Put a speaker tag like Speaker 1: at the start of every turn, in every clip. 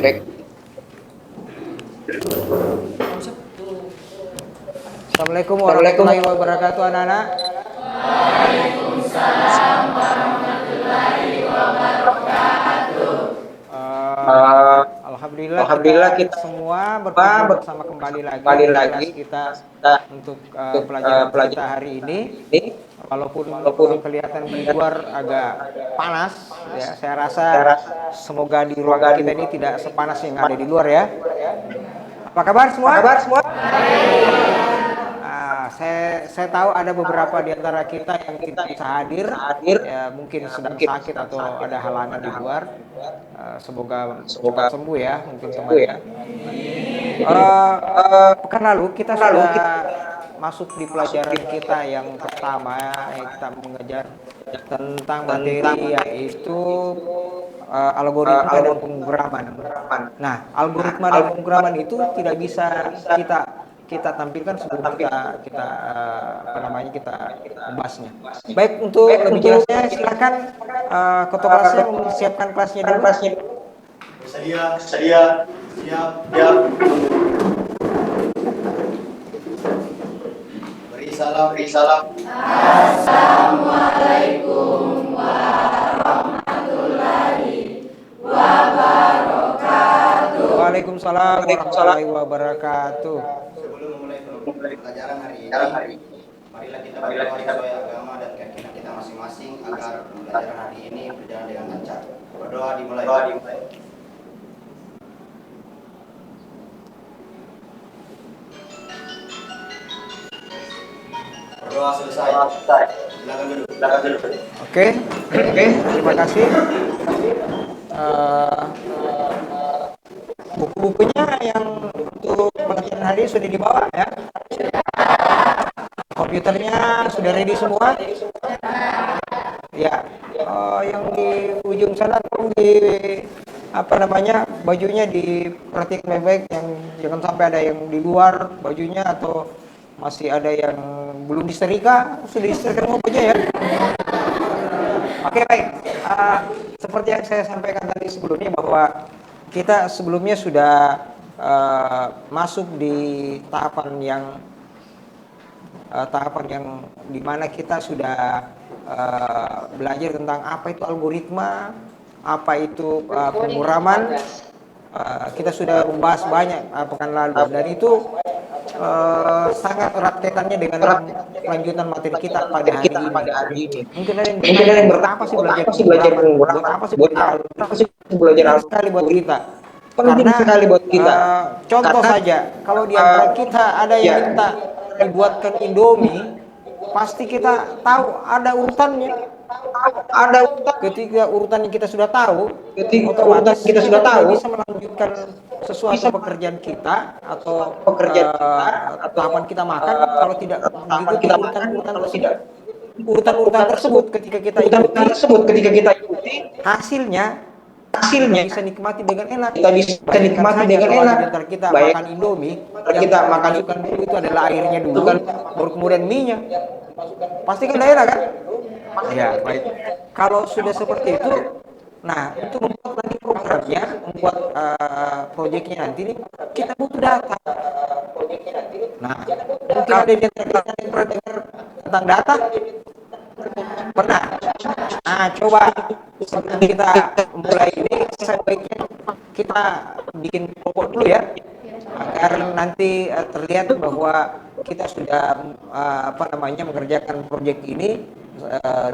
Speaker 1: baik.
Speaker 2: Assalamualaikum warahmatullahi wabarakatuh, anak-anak. Alhamdulillah kita semua berkumpul bersama kembali lagi di kelas kita untuk pelajaran kita hari ini. Walaupun kelihatan di luar agak panas, ya, saya rasa semoga di ruangan kita ini tidak sepanas yang ada di luar ya. Apa kabar semua? Saya tahu ada beberapa di antara kita yang tidak bisa hadir, ya, mungkin sedang sakit atau ada halangan di luar. Semoga cepat sembuh ya, mungkin temannya. Pekan lalu kita sudah masuk di pelajaran kita yang pertama, yang kita mengejar tentang materi yaitu algoritma dan pemrograman. Nah, algoritma dan pemrograman itu tidak bisa kita tampilkan sebelum kita membahasnya. Baik, untuk lebih jelasnya silakan ketua kelasnya mempersiapkan kelasnya dulu.
Speaker 3: Bersedia, siap. Beri salam.
Speaker 4: Assalamualaikum warahmatullahi wabarakatuh.
Speaker 2: Waalaikumsalam warahmatullahi wabarakatuh.
Speaker 3: Sebelum memulai pelajaran hari ini, marilah kita berdoa sesuai agama dan keyakinan kita masing-masing agar pelajaran hari ini berjalan dengan lancar. Berdoa dimulai. Berdoa selesai. Silakan duduk.
Speaker 2: Oke, terima kasih. Buku-bukunya yang untuk pelajaran hari ini sudah dibawa ya. Komputernya sudah ready semua. Ya, yang di ujung sana tuh bajunya diperhatikan baik-baik, yang jangan sampai ada yang di luar bajunya atau masih ada yang belum disetrika, sudah disetrika semua bajunya ya. Oke, baik. Seperti yang saya sampaikan tadi sebelumnya bahwa kita sebelumnya sudah masuk di tahapan yang dimana kita sudah belajar tentang apa itu algoritma, apa itu pemrograman. Kita sudah membahas banyak pekan lalu dan itu sangat erat kaitannya dengan lanjutan materi kita pada hari ini. Mungkin ada yang bertanya, apa sih belajar pemrograman? Buat apa sih belajar sekali buat kita? Karena contoh saja, kalau di antara kita ada yang minta dibuatkan Indomie, pasti kita tahu ada urutannya. Ketika urutannya kita sudah tahu, otomatis kita bisa melanjutkan sesuatu pekerjaan kita atau tahapan kita makan kalau tidak mengikuti urutan tersebut. Ketika kita ikuti, hasilnya bisa nikmati dengan enak. Kita makan Indomie, kita masukkan dulu itu adalah airnya dulu, baru kemudian mie-nya. Pasti kan enak kan? Ya, baik. Kalau sudah seperti itu, nah untuk membuat nanti programnya, membuat proyeknya nanti nih, kita butuh data. Nah, mungkin ada yang pernah dengar tentang data? Pernah? Nah, coba sebelum kita mulai ini, sebaiknya kita bikin kelompok dulu ya, agar nanti terlihat bahwa kita sudah mengerjakan proyek ini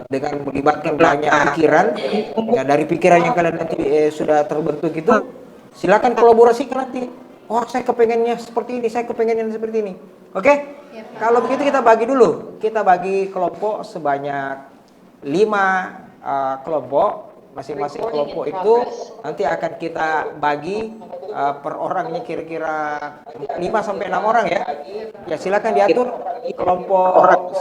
Speaker 2: dengan melibatkan banyak pikiran. Ya, dari pikiran yang kalian nanti sudah terbentuk itu, silakan kolaborasikan nanti. Oh, saya kepengennya seperti ini, saya kepengennya seperti ini. Oke?
Speaker 4: Ya,
Speaker 2: kalau begitu kita bagi dulu. Kita bagi kelompok sebanyak 5 kelompok. Masing-masing kelompok itu nanti akan kita bagi per orangnya kira-kira 5-6 orang ya. Ya, silakan diatur. Kelompok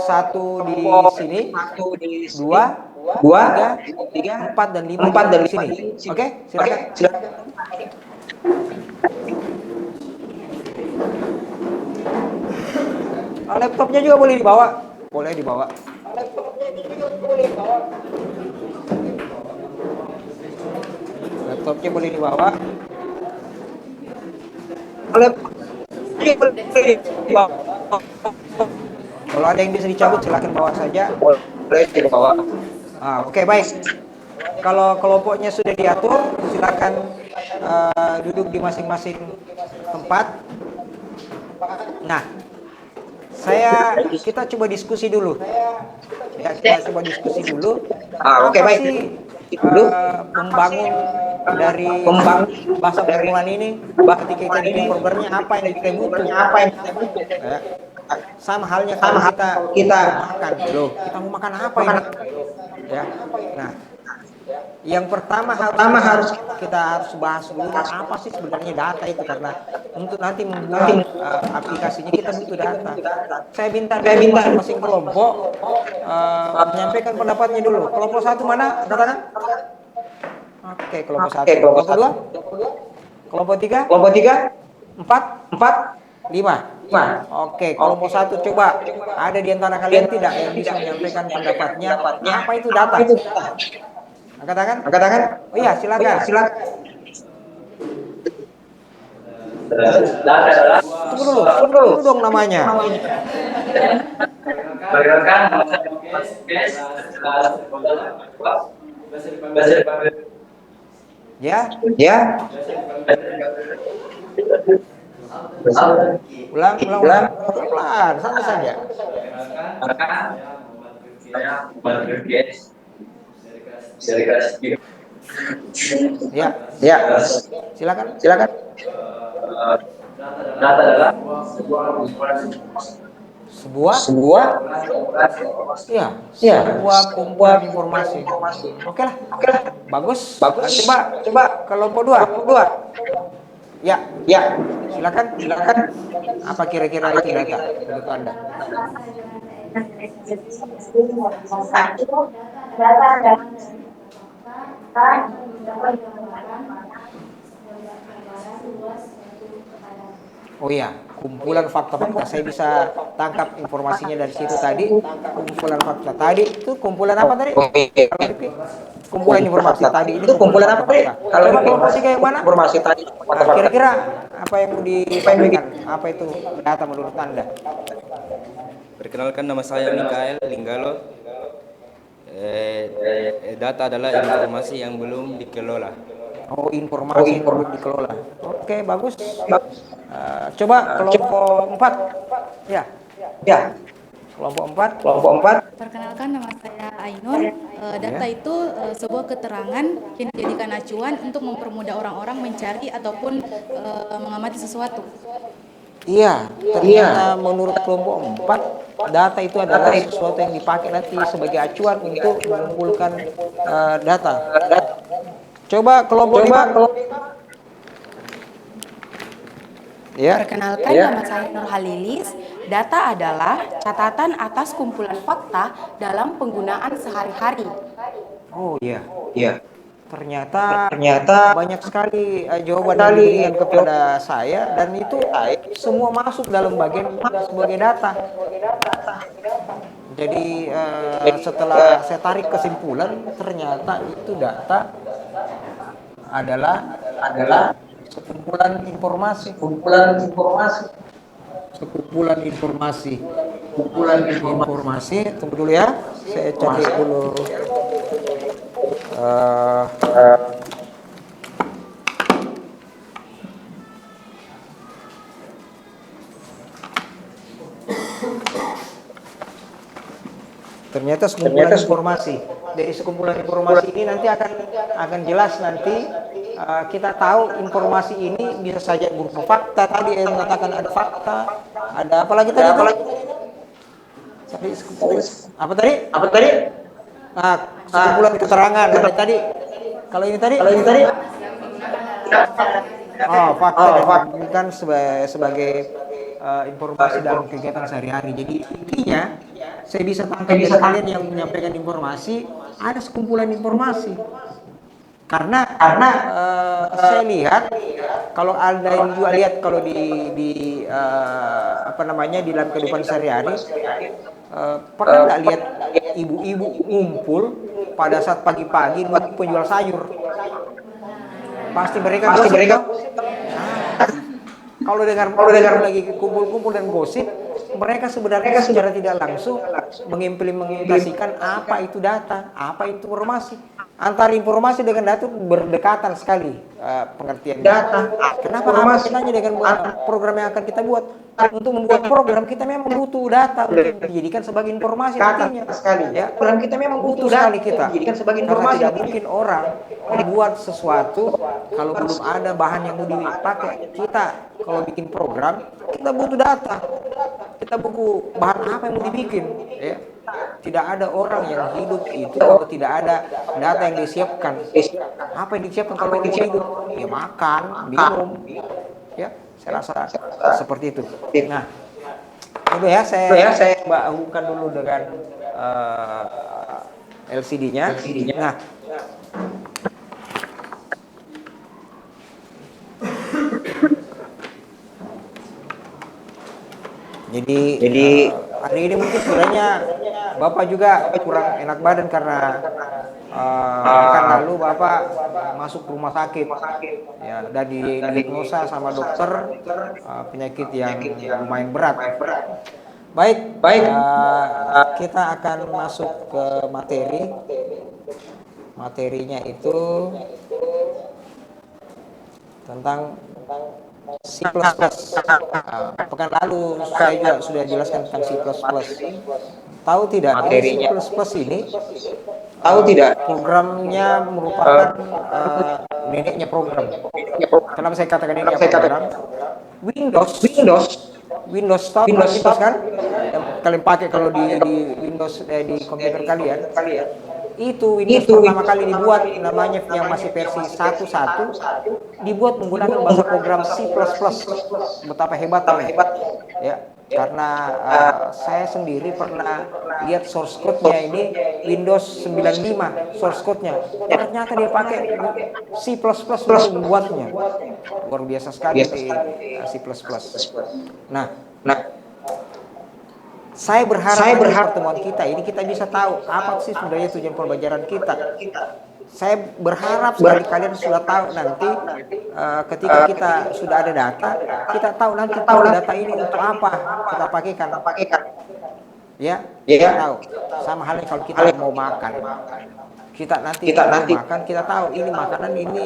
Speaker 2: 1 di sini, 2, 3, 4 dan 5 di sini. Oke, silakan. Laptopnya juga boleh dibawa. Laptopnya boleh dibawa. Kalau ada yang bisa dicabut silakan bawa saja.
Speaker 1: Boleh dibawa.
Speaker 2: Oke, baik. Kalau kelompoknya sudah diatur, silakan duduk di masing-masing tempat. Nah, kita coba diskusi dulu. Ya, kita coba diskusi dulu.
Speaker 1: Oke,
Speaker 2: Apa
Speaker 1: baik.
Speaker 2: sih membangun dari bahasa perempuan ini? Ketika kita bikin programnya, apa yang kita butuh? Ya. Sama halnya kalau kita makan, loh, kita mau makan apa ini? Ya. Nah, yang pertama harus kita bahas dulu apa sih sebenarnya data itu, karena untuk nanti membuat aplikasinya kita butuh data. Saya minta masing-masing kelompok menyampaikan pendapatnya dulu. Kelompok satu mana? Katakan. Oke, kelompok satu. Kelompok dua? Kelompok tiga? Empat? Lima? Oke, kelompok satu coba. Ada di antara kalian tidak yang bisa menyampaikan pendapatnya? Apa itu data? Angkat tangan. Oh iya, silakan. Tunggu dulu dong namanya. Ya. Ulang. Pelan, santai saja. Ya. Silakan.
Speaker 1: Data adalah
Speaker 2: sebuah kumpulan informasi. Oke lah. Bagus. Coba kelompok dua. Ya. Silakan. Apa kira-kira itu data menurut Anda? Oh iya, kumpulan fakta-fakta. Saya bisa tangkap informasinya dari situ tadi. Kumpulan fakta tadi itu kumpulan apa tadi? Kumpulan informasi tadi itu kumpulan apa tadi? Kalau informasi kayak mana? Informasi tadi. Kira-kira apa yang mau disampaikan? Apa itu data menurut Anda?
Speaker 4: Perkenalkan, nama saya Mikael Linggalo. Data adalah informasi yang belum dikelola.
Speaker 2: Oh, informasi yang belum dikelola. Oke, bagus. Coba kelompok 4. Ya. Kelompok 4.
Speaker 5: Perkenalkan, nama saya Ainun. Data itu sebuah keterangan yang dijadikan acuan untuk mempermudah orang-orang mencari ataupun mengamati sesuatu.
Speaker 2: Iya, ternyata menurut kelompok 4, data itu adalah sesuatu yang dipakai nanti sebagai acuan untuk mengumpulkan data. Coba kelompok 5. Ya.
Speaker 6: Perkenalkan, nama saya Nur Halilis. Data adalah catatan atas kumpulan fakta dalam penggunaan sehari-hari.
Speaker 2: Oh iya. Ternyata banyak sekali jawaban yang diberikan kepada saya, dan itu semua masuk dalam bagian sebagai data. Jadi setelah saya tarik kesimpulan, ternyata itu data adalah sekumpulan informasi. Tunggu dulu ya, saya cari dulu. Ternyata sekumpulan informasi. Dari sekumpulan informasi ini nanti akan jelas nanti kita tahu informasi ini bisa saja berupa fakta. Tadi yang mengatakan ada fakta, ada apa lagi tadi? Apa tadi? Sekumpulan keterangan. Tadi. Kalau ini tadi? Oh, fakta kan sebagai informasi dalam kegiatan sehari-hari. Jadi intinya saya bisa tangkap dari kalian yang menyampaikan informasi, ada sekumpulan informasi. Karena saya lihat kalau ada yang juga lihat kalau di dalam kehidupan sehari-hari, pernah nggak lihat ibu-ibu ngumpul pada saat pagi-pagi nunggu penjual sayur? Pasti mereka Kalau dengar lagi kumpul-kumpul dan gosip, mereka sebenarnya secara tidak langsung mengimplementasikan apa itu data, apa itu informasi. Antara informasi dengan data berdekatan sekali pengertian data. Kenapa apa kitanya dengan program yang akan kita buat? Untuk membuat program kita memang butuh data untuk dijadikan sebagai informasi nantinya. Ya, program kita memang butuh sekali kita dijadikan sebagai informasi. Karena tidak mungkin orang membuat sesuatu kalau belum ada bahan yang mau dipakai. Kita kalau bikin program kita butuh data. Kita butuh bahan apa yang mau dibikin, ya. Tidak ada orang yang hidup itu kalau tidak ada data yang disiapkan. Apa yang disiapkan kalau orang hidup? Ya makan, minum, ya. Saya rasa seperti itu. Nah, itu ya saya hubungkan dulu dengan LCD-nya. Nah, jadi hari ini mungkin sebenarnya Bapak juga kurang enak badan karena pekan lalu Bapak masuk rumah sakit ya, dan didiagnosa sama dokter penyakit yang lumayan berat. Baik, kita akan masuk ke materinya itu tentang C++. Pekan lalu saya juga sudah jelaskan tentang C++. Tahu tidak C++ ini? Tahu tidak? Programnya merupakan neneknya program. Kenapa saya katakan neneknya program? Windows tahu Windows kan? Yang kalian pakai kalau di Windows di komputer kalian. Itu Windows pertama kali dibuat namanya yang masih versi 1.1 dibuat menggunakan bahasa program C++. Betapa hebatnya ya, karena saya sendiri pernah lihat source code-nya ini Windows 95 source code-nya, ternyata dia pakai C++ untuk membuatnya. Luar biasa sekali di C++. Nah, saya berharap pertemuan kita ini kita bisa tahu apa sih sebenarnya tujuan pembelajaran kita. Saya berharap sekali kalian sudah tahu nanti ketika kita sudah ada data, kita tahu nanti data ini untuk apa kita pakaikan. Ya, tahu. Sama halnya kalau kita mau makan. Kita nanti makan, kita tahu ini makanan ini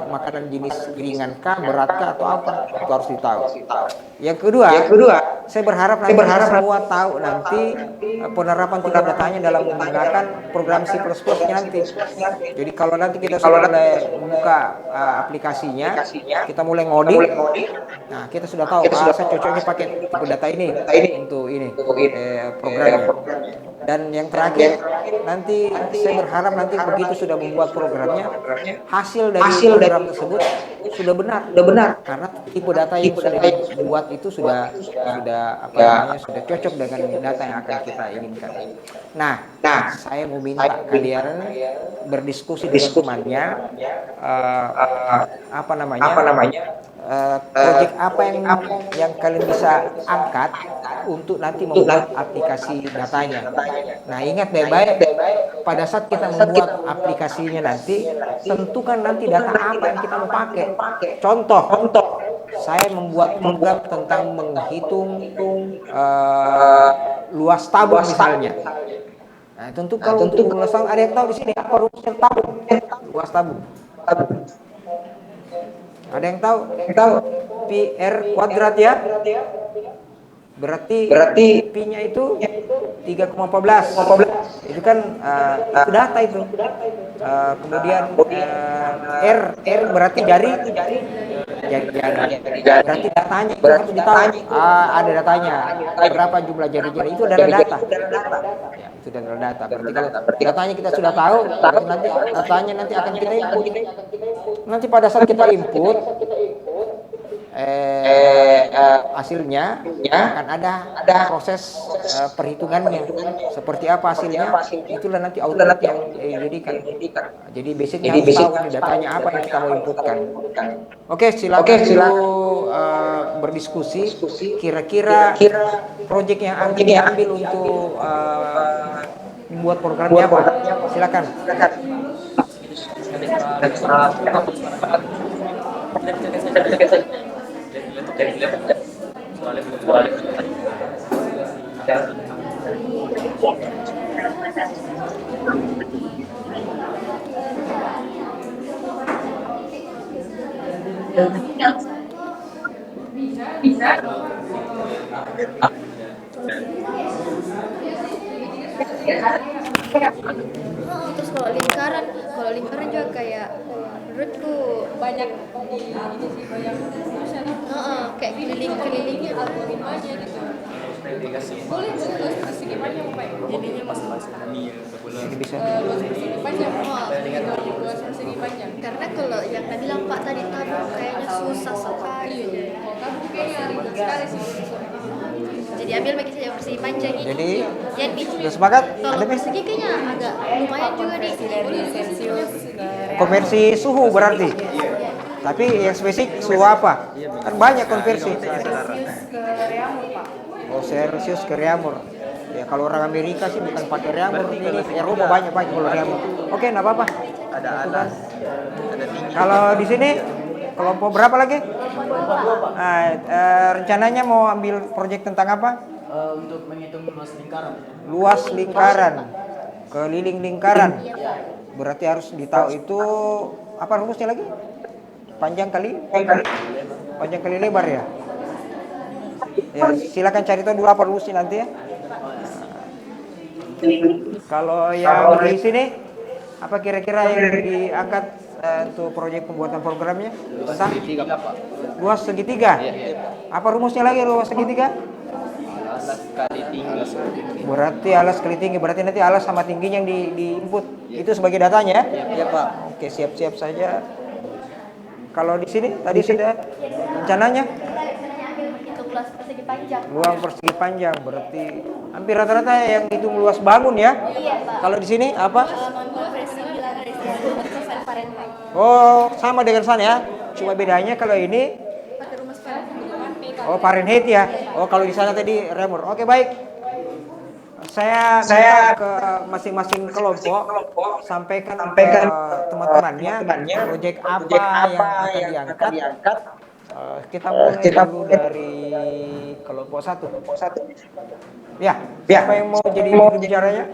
Speaker 2: makanan jenis ringankah, beratkah atau apa, itu harus ditahu. Yang kedua, saya berharap nanti semua tahu nanti penerapan tingkat datanya dalam menggunakan program C++ nanti. Jadi kalau nanti kita sudah mulai membuka aplikasinya, kita mulai ngoding, nah kita sudah tahu saya cocoknya pakai tipe data ini untuk ini programnya. Dan yang terakhir, nanti saya berharap nanti begitu sudah membuat programnya, hasil dari program tersebut sudah benar. Karena tipe data yang sudah dibuat itu sudah cocok dengan data yang akan kita inginkan. Nah, saya mau minta kalian berdiskusi dengan temannya, proyek apa yang kalian bisa angkat untuk nanti membuat aplikasi datanya. Nah, ingat baik-baik pada saat kita membuat aplikasinya nanti, tentukan nanti data apa yang kita mau pakai. Contoh, saya membuat program tentang menghitung luas tabung misalnya. Nah, tentu kalau untuk luas tabung, ada yang tahu di sini apa rumusnya tabung? Luas tabung. Ada yang tahu? Pi R kuadrat ya? Berarti pi-nya itu 3,14. Itu kan itu data itu. Kemudian R berarti jari. Berarti datanya itu harus ditahu. Ada datanya. Berapa jumlah jari-jari itu adalah data. Ya, itu adalah data. Berarti kalau datanya kita sudah tahu, berarti nanti datanya nanti akan kita input. Nanti pada saat kita input hasilnya akan ada proses perhitungannya. Seperti apa hasilnya? Itulah nanti output yang dijadikan. Jadi basicnya harus tahu datanya apa yang kita mau inputkan. Oke, silakan berdiskusi. Kira-kira proyek yang akan diambil untuk membuat programnya apa? Silakan.
Speaker 7: Terus kalau lingkaran juga kayak menurutku banyak di ini sih banyak kayak keliling-kelilingnya algoritmanya gitu. Boleh luas persegi panjang apa ya? Jadinya masing-masing.
Speaker 2: Bisa.
Speaker 7: Luas persegi panjang. Luas persegi panjang. Karena kalau yang tadi bilang Pak tadi tabung kayaknya susah sekali. Kalau tabung kayaknya ribet sekali sih. Jadi ambil bagi saja persegi panjang ini. Jadi
Speaker 2: sudah sepakat?
Speaker 7: kalau persegi kayaknya agak lumayan juga nih.
Speaker 2: Konversi suhu berarti. Tapi yang spesifik suhu apa? Kan banyak konversi. Oh, Celsius ke reaumur. Ya kalau orang Amerika sih bukan pakai reaumur, jadi Eropa banyak pakai kalau reaumur. Oke, enggak apa-apa.
Speaker 1: Ada
Speaker 2: Itu kan.
Speaker 1: alas, ada tinggi.
Speaker 2: Kalau di sini kelompok berapa lagi? Rencananya mau ambil proyek tentang apa?
Speaker 8: Untuk menghitung luas lingkaran.
Speaker 2: Luas lingkaran, keliling lingkaran. Berarti harus ditahu itu apa rumusnya lagi? Panjang kali lebar ya. Ya, silakan cari tahu dulu apa rumusnya nanti ya. Kalau yang di sini apa kira-kira yang diangkat untuk proyek pembuatan programnya? Luas segitiga. Apa rumusnya lagi luas segitiga?
Speaker 1: Alas kali tinggi.
Speaker 2: Berarti alas kali tinggi, berarti nanti alas sama tingginya yang di input. Itu sebagai datanya ya? Iya, Pak. Oke, siap-siap saja. Kalau di sini tadi sudah rencananya
Speaker 7: Luas persegi panjang.
Speaker 2: luas persegi panjang, berarti hampir rata-rata yang itu luas bangun ya.
Speaker 7: Iya, Pak.
Speaker 2: Kalau di sini apa?
Speaker 7: Konversi bilangan dari Fahrenheit.
Speaker 2: Oh, sama dengan sana ya. Cuma bedanya kalau ini
Speaker 7: Pakai rumus Fahrenheit.
Speaker 2: oh Fahrenheit ya. Oh, kalau di sana tadi Reaumur. Oke, baik. Saya minta ke masing-masing kelompok sampaikan ke teman-temannya proyek apa yang akan diangkat. Kita mulai dulu dari kelompok satu. Ya, siapa yang mau jadi juru bicaranya?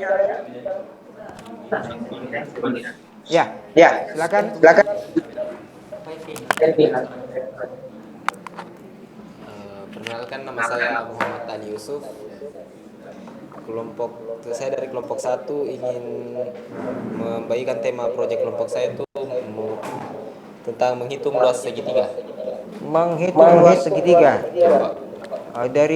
Speaker 2: Ya, silakan.
Speaker 4: Perkenalkan, nama saya Muhammad Ali Yusuf. Saya dari kelompok 1 ingin membagikan tema proyek kelompok saya itu tentang menghitung luas segitiga.
Speaker 2: Menghitung luas segitiga. Dari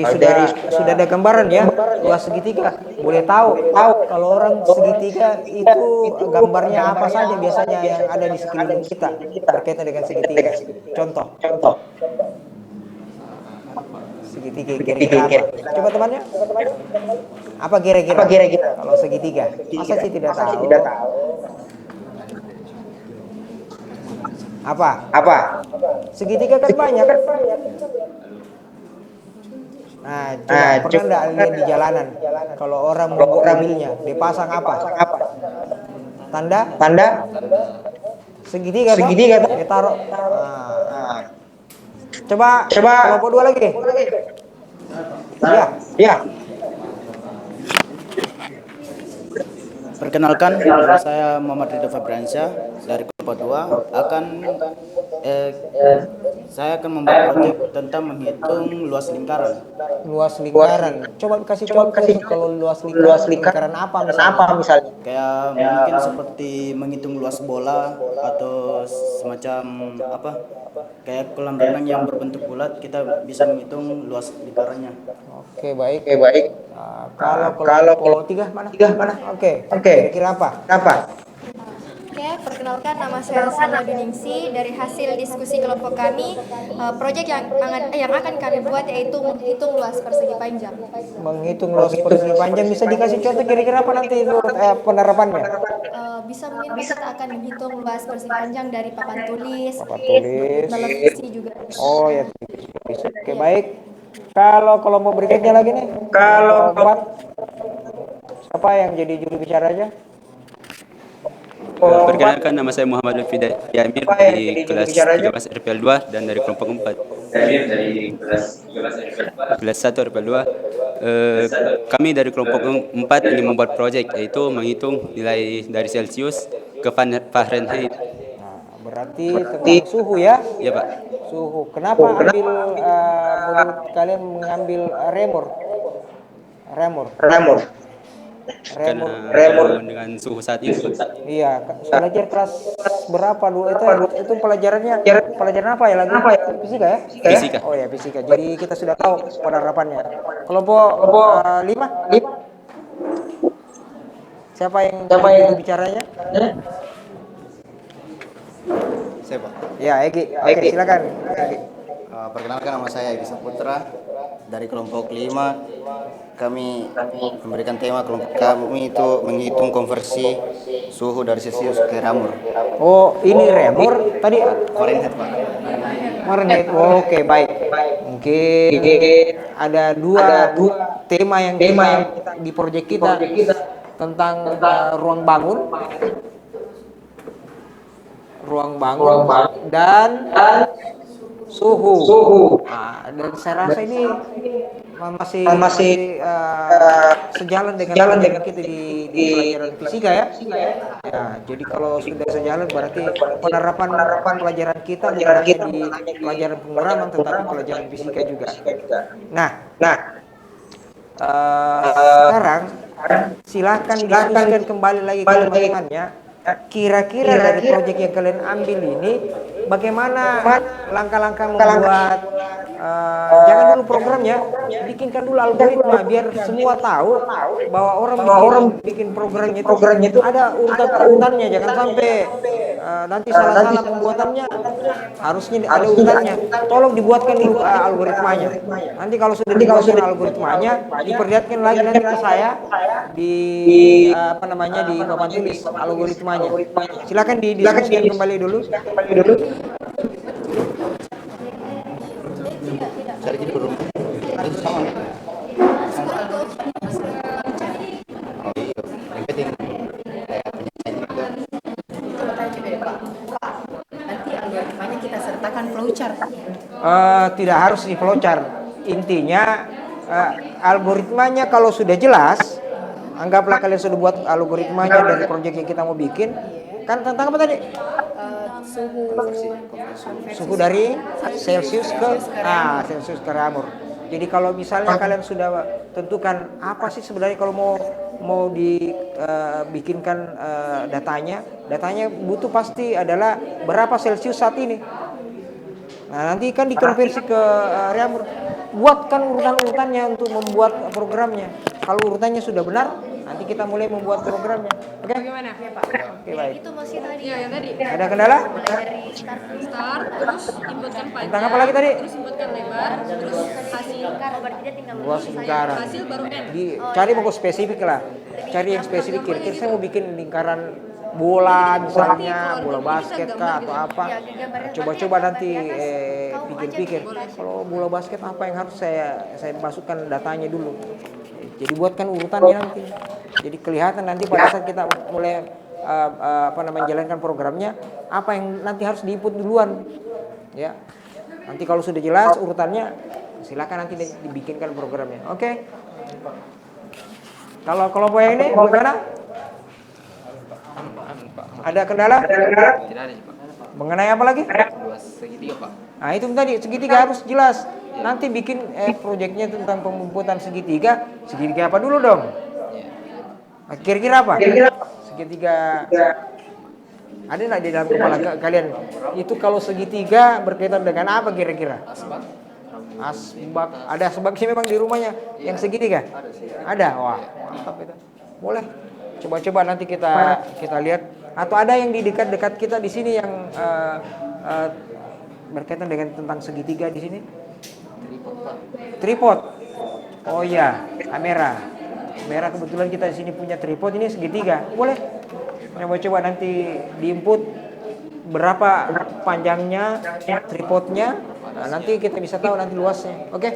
Speaker 2: sudah ada gambaran ya luas segitiga. Boleh tahu kalau orang segitiga itu gambarnya apa saja biasanya yang ada di sekeliling kita berkaitan dengan segitiga. Contoh. Segitiga kira-kira apa? Coba temannya. Apa kira-kira? Kalau segitiga, masa sih tidak tahu? Apa? Segitiga kan banyak. Nah, coba pernah enggak lihat di jalanan kalau orang mogok mobilnya, dipasang apa? Tanda? Segitiga. Ditaruh. Nah. Coba kelompok 2 lagi. Ya.
Speaker 8: Perkenalkan, saya Muhammad Ridho Fabriansyah dari kelompok 2. Saya akan membuat proyek tentang menghitung luas lingkaran.
Speaker 2: Luas lingkaran. Coba kasih contoh kalau luas lingkaran apa misalnya?
Speaker 8: Kayak mungkin seperti menghitung luas bola atau semacam apa? Kayak kolam renang yang berbentuk bulat, kita bisa menghitung luas lingkarannya.
Speaker 2: Oke, baik. Kalau kelompok 3 mana? Oke. Kira-kira apa?
Speaker 7: Oke, perkenalkan nama saya Sandra Biningsi. Dari hasil diskusi kelompok kami, proyek yang akan kami buat yaitu menghitung luas persegi panjang.
Speaker 2: Menghitung luas persegi panjang, bisa dikasih contoh kira-kira apa nanti itu penerapannya?
Speaker 7: Mungkin kita akan menghitung luas persegi panjang dari papan tulis, televisi juga.
Speaker 2: Oh ya, bisa. Oke, baik. Kalau kelompok berikutnya lagi nih, kalau 4, siapa yang jadi juru bicaranya?
Speaker 9: Perkenalkan, nama saya Muhammad Lutfi Yamir di kelas 13 RPL 2 dan dari kelompok 4. Kelas 1 RPL 2. Kami dari kelompok 4 ini membuat proyek, yaitu menghitung nilai dari Celsius ke Fahrenheit.
Speaker 2: Nah, berarti tentang suhu ya?
Speaker 9: Ya Pak.
Speaker 2: Suhu. Kenapa menurut kalian mengambil remor?
Speaker 9: Karena dengan suhu saat ini.
Speaker 2: Iya, belajar kelas berapa dulu? Itu pelajaran apa ya lagi? Fisika ya?
Speaker 9: Fisika.
Speaker 2: Oh ya, fisika. Jadi kita sudah tahu penerapannya. Kelompok 5? Siapa yang bicaranya?
Speaker 3: Saya Pak.
Speaker 2: Ya, Egi. Oke, silakan. Egi.
Speaker 3: Perkenalkan, nama saya Egi Saputra dari kelompok 5. Kami memberikan tema kelompok kami itu menghitung konversi suhu dari Celsius ke Ramur.
Speaker 2: Oh, ini remor tadi
Speaker 3: Fahrenheit Pak.
Speaker 2: Fahrenheit. Oh, oke, baik. Mungkin ada dua tema yang di proyek kita tentang ruang bangun dan suhu. Nah, dan saya rasa ini masih sejalan dengan kita di pelajaran fisika ya. Ya, jadi kalau sudah sejalan berarti penerapan pelajaran kita bukan hanya di pelajaran penguraman tetapi pelajaran fisika juga. Nah, sekarang silakan diskusikan kembali lagi ke teman-temannya. Kira-kira dari proyek yang kalian ambil ini bagaimana langkah-langkah membuat jangan dulu programnya, bikinkan dulu algoritma biar semua tahu bahwa orang bikin programnya itu ada urutannya, jangan sampai nanti salah-salah pembuatannya, harusnya ada urutannya. Tolong dibuatkan dulu algoritmanya. Nanti kalau sudah dibuatkan algoritmanya, diperlihatkan lagi nanti ke saya di di papan tulis algoritmanya. Silakan didiskusikan kembali dulu.
Speaker 3: Cari di rumah. Itu sama. Oh iya. Yang penting
Speaker 6: Nanti algoritmanya kita sertakan flowchart.
Speaker 2: Tidak harus di flowchart. Intinya algoritmanya kalau sudah jelas, anggaplah kalian sudah buat algoritmanya dari proyek yang kita mau bikin. Kan tentang apa tadi? Suhu dari Celsius ke Ramur. Jadi kalau misalnya kalian sudah tentukan apa sih sebenarnya kalau mau dibikinkan datanya butuh pasti adalah berapa Celsius saat ini. Nah, nanti kan dikonversi ke Ramur. Buatkan urutan-urutannya untuk membuat programnya. Kalau urutannya sudah benar, nanti kita mulai membuat programnya. Oke?
Speaker 7: Gimana? Ya, Pak.
Speaker 2: Oke, baik.
Speaker 7: Itu masih tadi. Ya, yang tadi.
Speaker 2: Ada kendala?
Speaker 7: Dari start, terus inputkan panjang.
Speaker 2: Tentang apa lagi tadi?
Speaker 7: Terus inputkan lebar, terus hasil. Berarti dia tinggal
Speaker 2: Luas lingkaran.
Speaker 7: hasil baru N.
Speaker 2: Cari buku spesifik lah. Cari yang spesifik. Kira-kira saya mau bikin lingkaran bola misalnya, bola basket kah atau apa. Coba-coba nanti pikir-pikir. Kalau bola basket apa yang harus saya masukkan datanya dulu. Jadi buatkan urutannya nanti. Jadi kelihatan nanti pada saat kita mulai menjalankan programnya, apa yang nanti harus diinput duluan. Ya. Nanti kalau sudah jelas urutannya, silakan nanti dibikinkan programnya. Oke? Kalau kelompok yang ini bagaimana? Ada kendala?
Speaker 1: Tidak ada sih Pak.
Speaker 2: Mengenai apa lagi?
Speaker 1: Luas segitiga Pak.
Speaker 2: Nah, itu tadi segitiga harus jelas. Nanti bikin proyeknya tentang pembuatan segitiga apa dulu dong? Kira-kira apa? Segitiga. Ada nggak di dalam kepala kalian? Itu kalau segitiga berkaitan dengan apa kira-kira? Asbak. Ada asbaknya memang di rumahnya yang segitiga? Ada. Wah, mantap itu. Boleh. Coba-coba nanti kita lihat. Atau ada yang di dekat-dekat kita di sini yang berkaitan dengan tentang segitiga di sini? Tripod. Oh iya, kamera. Kamera kebetulan kita di sini punya tripod ini segitiga. Boleh. Coba-coba nanti diinput berapa panjangnya tripodnya. Nah, nanti kita bisa tahu nanti luasnya. Oke?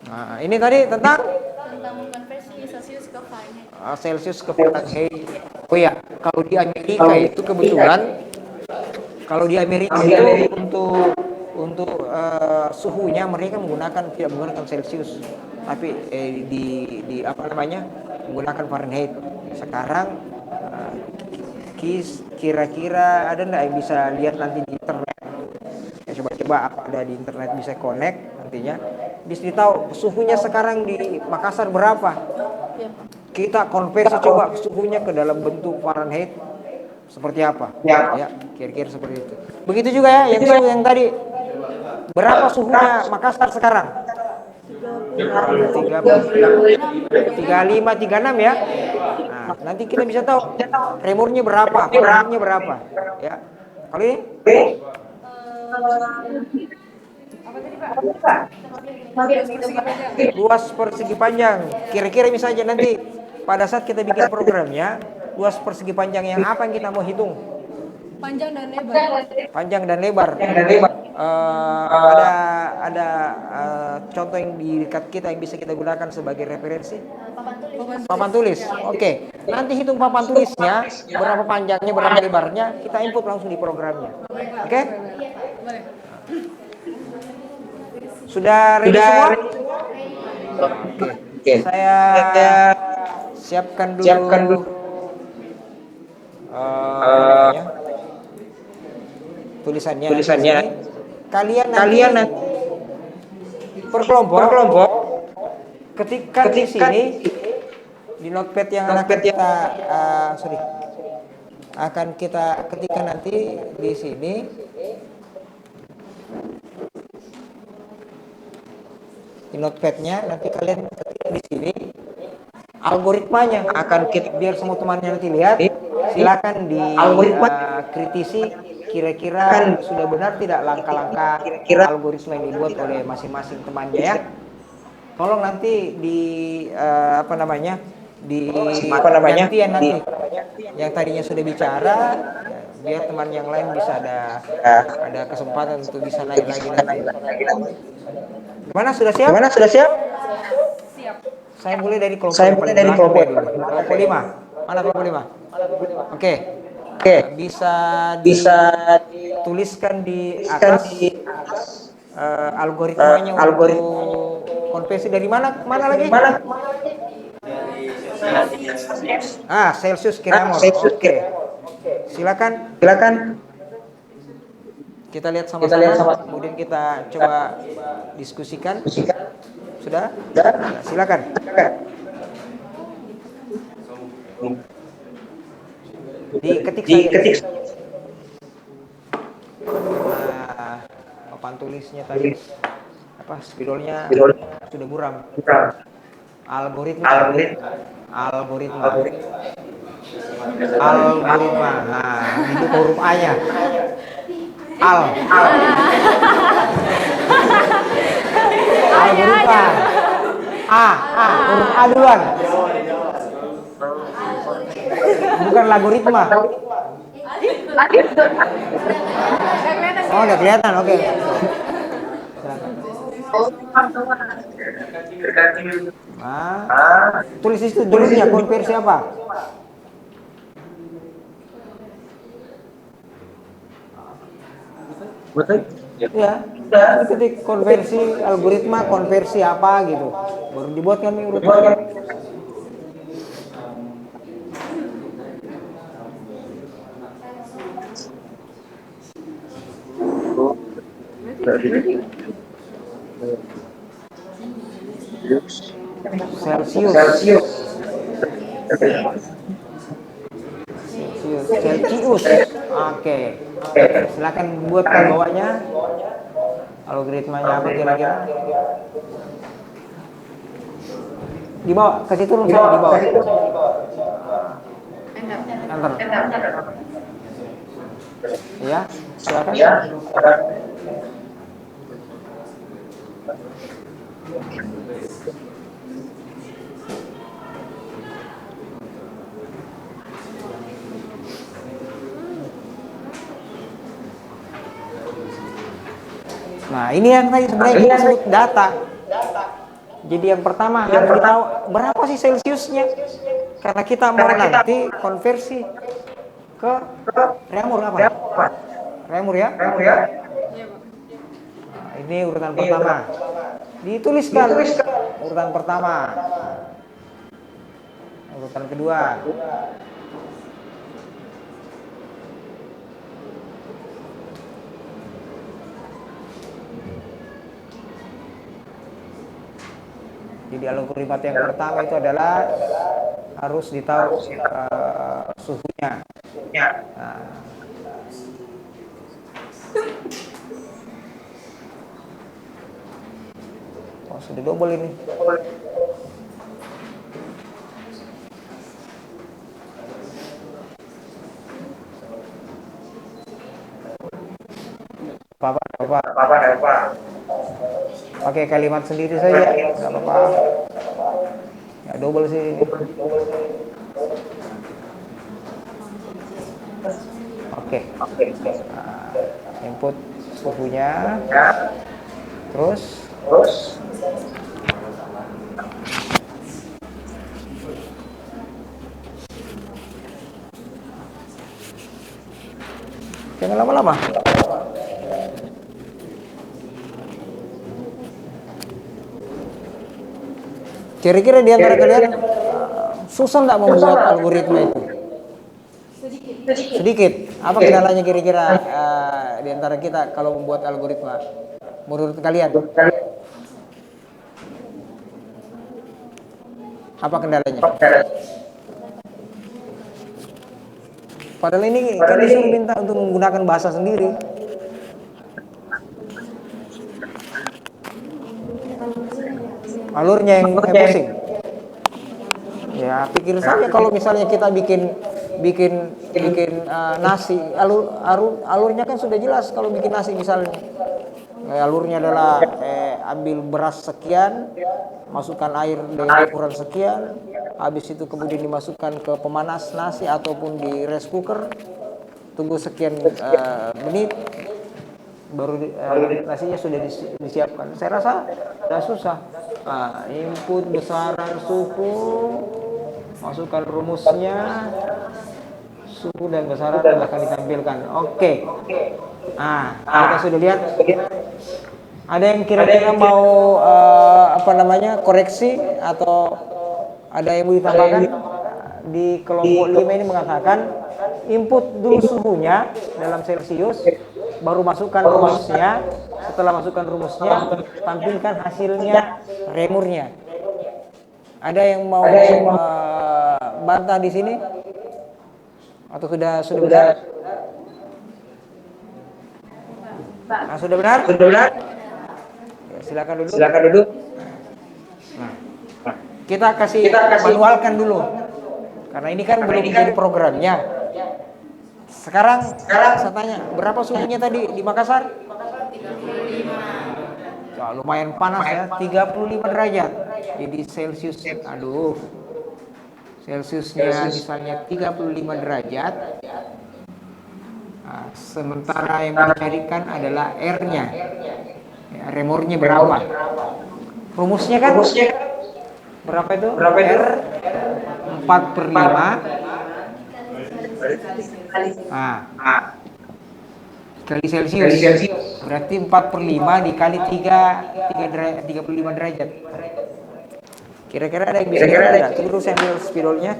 Speaker 2: Nah, ini tadi tentang
Speaker 7: Konversi Celsius
Speaker 2: Celsius ke Fahrenheit. Oh ya, kalau di Amerika itu kebetulan, kalau di Amerika itu untuk suhunya mereka tidak menggunakan Celsius, tapi di apa namanya, menggunakan Fahrenheit. Sekarang kira-kira ada nggak yang bisa lihat nanti di internet? Ya, coba-coba apa ada di internet bisa connect nantinya. Bisa tahu suhunya sekarang di Makassar berapa. Kita konversi coba suhunya ke dalam bentuk Fahrenheit seperti apa? Ya, kira-kira seperti itu. Begitu juga ya yang suhu yang tadi. Berapa suhunya Makassar sekarang? 35, 36 ya. Nah, nanti kita bisa tahu tremornya berapa, Fahrenheitnya berapa. Ya. Kalau ini luas persegi panjang. Kira-kira misalnya nanti pada saat kita bikin programnya, luas persegi panjang yang apa yang kita mau hitung?
Speaker 7: Panjang dan lebar.
Speaker 2: Panjang dan lebar. Ada contoh yang di dekat kita yang bisa kita gunakan sebagai referensi? Papan tulis. Oke. Nanti hitung papan tulisnya, berapa panjangnya, berapa lebarnya, kita input langsung di programnya. Oke? Sudah ready semua? Oke. Saya siapkan dulu. Tulisannya. Kalian per kelompok ketikkan di sini di notepad yang akan kita ketikkan nanti di sini. Di notepadnya nanti kalian ketikkan di sini algoritmanya, akan kita biar semua temannya nanti lihat. Silakan di kritisi kira-kira sudah benar tidak langkah-langkah algoritma yang dibuat oleh masing-masing temannya ya. Tolong nanti di gantian nanti yang tadinya sudah bicara biar teman yang lain bisa ada kesempatan untuk bisa naik lagi nanti. Gimana, sudah siap? Siap. Saya mulai dari kelompok 5 dulu. Kelompok 5. Mana kelompok 5? Oke. Bisa dituliskan di atas algoritmanya untuk konversi dari mana lagi? Celsius Kiramor. Oke. Silakan. Kita lihat sama-sama. Kemudian kita coba diskusikan. Sudah? Silakan. Diketik saja. Papan tulisnya tadi spidolnya sudah buram. Algoritma. Nah, itu huruf A-nya. Algoritma. Huruf A duluan. Bukan logaritma. Oh, udah kelihatan. Oke. Tulis itu dulunya konversi apa? Ya, ketik konversi algoritma, konversi apa gitu. Baru dibuatkan urutan. Celsius. Oke. Silakan buatkan bawahnya. Algoritmanya apa kira-kira? Di bawah, kasih turun saya di bawah. Enter. Ya, silakan. Nah, ini yang tadi sebenarnya kita sebut data. Jadi yang pertama harus tahu berapa sih Celsiusnya. Karena kita mau nanti konversi ke remur apa? Remur ya? Nah, ini urutan pertama. Dituliskan urutan pertama. Urutan kedua. Jadi algoritma yang pertama itu adalah harus ditahu suhunya. Nah. Oh, sudah double ini. Apa? Pakai kalimat sendiri saja, nggak apa-apa. Ya double sih. Oke. Nah, input suhunya, terus jangan lama-lama. Kira-kira di antara kalian susah nggak membuat algoritma itu? Sedikit. Apa kendalanya kira-kira di antara kita kalau membuat algoritma? Menurut kalian? Apa kendalanya? Padahal ini kan disuruh minta untuk menggunakan bahasa sendiri. Alurnya yang pusing. Ya pikir saja kalau misalnya kita bikin nasi, alurnya kan sudah jelas kalau bikin nasi misalnya. Alurnya adalah ambil beras sekian, masukkan air dengan ukuran sekian, habis itu kemudian dimasukkan ke pemanas nasi ataupun di rice cooker, tunggu sekian menit, baru nasinya sudah disiapkan. Saya rasa tidak susah. Nah, input besaran suhu, masukkan rumusnya, suhu dan besaran akan ditampilkan. Oke. Nah, kita sudah lihat. Ada yang kira-kira mau koreksi atau ada yang mau ditambahkan? Di kelompok 5 ini mengatakan input dulu suhunya dalam Celsius, baru masukkan rumusnya. Setelah masukkan rumusnya, tampilkan hasilnya remurnya. Ada yang mau bantah di sini? Atau sudah benar? Nah, sudah benar? Ya, silakan duduk. Nah, kita kasih manualkan dulu. Karena ini kan belum jadi programnya. Sekarang saya tanya, berapa suhunya tadi di Makassar? 35. Ya, lumayan panas ya, 35 derajat. Jadi Celsius, Celsiusnya misalnya 35 derajat. Nah, sementara yang dicarikan adalah R-nya. Ya, remornya berapa? Rumusnya kan? Berapa itu? R 4/5. Kali Celsius. Berarti 4/5 dikali 35 derajat. Kira-kira ada yang bisa kira-kira? Terus ambil spidolnya.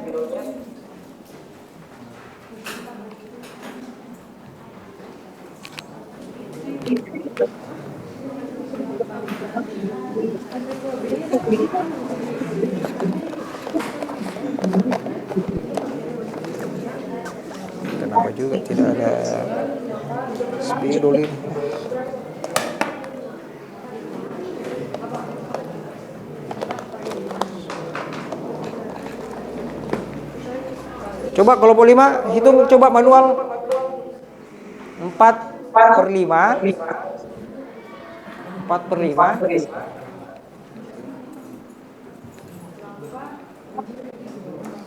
Speaker 2: Kenapa juga tidak ada spidol ini? Coba kelompok 5 hitung, coba manual. 4/5.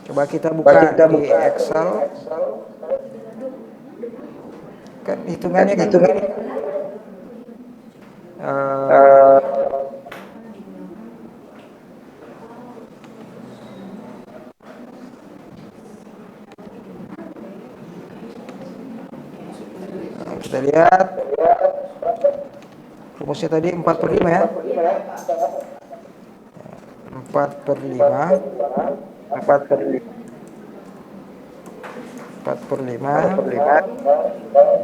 Speaker 2: Coba kita buka di Excel. Kan hitungannya kan begini. lihat. Rumusnya tadi 4/5 ya. 4/5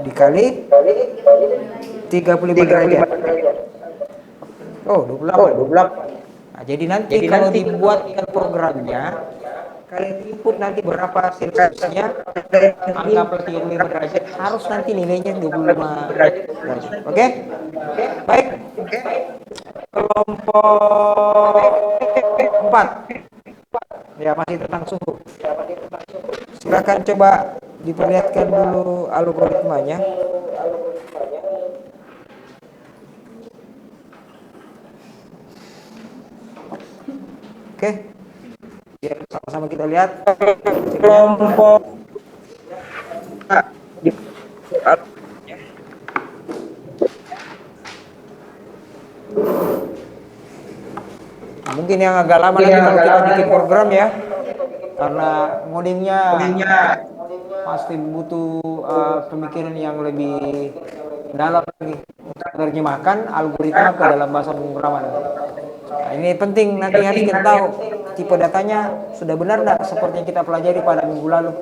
Speaker 2: dikali 35 derajat. Oh, 28. Nah, jadi nanti kalau dibuatkan programnya, kalian input nanti berapa celciusnya, anggaplah 35 derajat, harus nanti nilainya 25 derajat. Oke? Baik. Kelompok 4. Ya, masih tentang suhu. Silakan coba diperlihatkan dulu algoritmanya. Oke. Biar sama-sama kita lihat kelompok mungkin yang agak lama nanti kalau kita bikin program ya, karena ngodingnya pasti butuh pemikiran yang lebih dalam lagi untuk menerjemahkan algoritma ke dalam bahasa pemrograman. Nah, ini penting, nanti harus kita tahu tipe datanya sudah benar tidak seperti yang kita pelajari pada minggu lalu.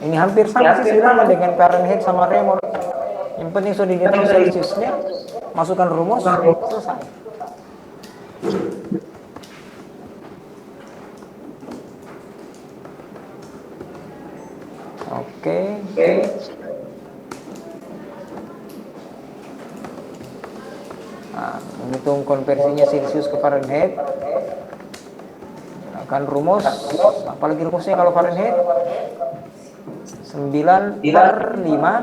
Speaker 2: Ini hampir sama sih sebenarnya dengan Fahrenheit sama Raymond. Yang penting sudah dihitung Celsiusnya, masukkan rumus, selesai. Oke. Nah, menghitung konversinya Celsius ke Fahrenheit. Gunakan rumus, apalagi rumusnya kalau Fahrenheit 9/5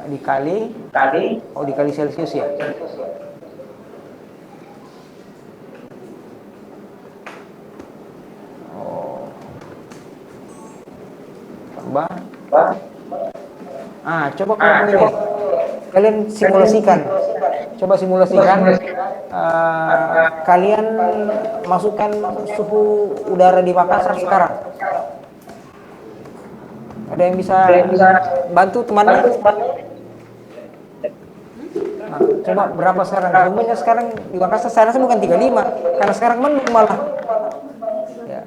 Speaker 2: dikali Celsius ya. Tambah. Coba kamu ini, kalian simulasikan. Coba simulasikan. Kalian masukkan suhu udara di Makassar sekarang. Ada yang bisa bantu temannya? Nah, coba berapa sekarang? Suhunya sekarang di Makassar saya rasa bukan 35, karena sekarang mendung malah. Ya.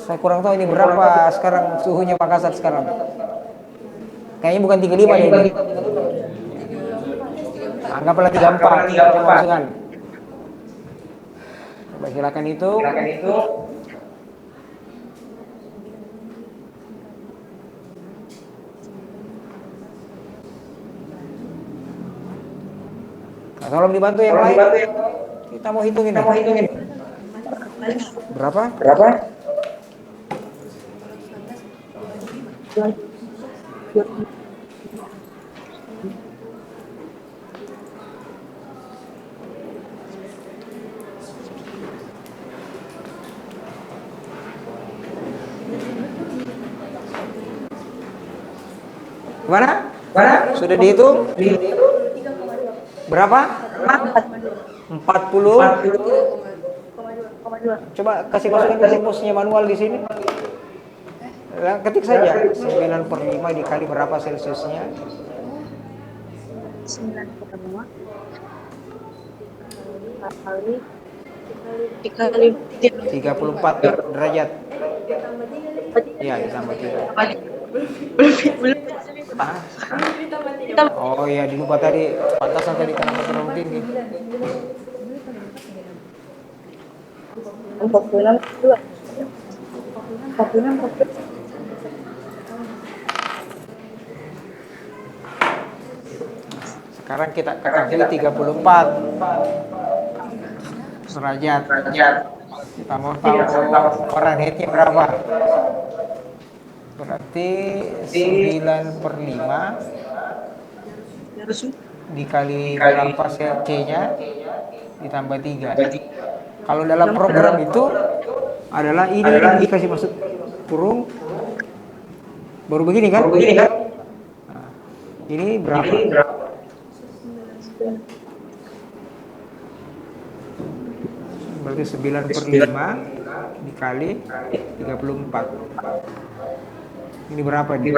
Speaker 2: Saya kurang tahu ini berapa sekarang suhunya Makassar sekarang. Kayaknya bukan 35 ya ini. Anggaplah 34. Coba masukkan. Coba silakan itu. Nah, tolong dibantu yang lain. Kita mau hitungin. Berapa? Mana? Sudah dihitung? Berapa? 40. Coba kasih masukin rumusnya manual di sini. Ketik saja 9/5 dikali berapa Celsiusnya? 34 derajat. Iya, ditambah 3. Oh iya, dilupa tadi pantasan tadi karena terlalu tinggi.
Speaker 10: 46.
Speaker 2: Sekarang kita kali 34 derajat. Kita mau tahu Fahrenheitnya berapa? Berarti 9/5 dikali berapa C-nya ditambah 3. Kalau dalam program itu adalah ini dikasih masuk kurung baru begini kan? Nah, ini berapa? Berarti 9/5 dikali 34. Ini berapa ini?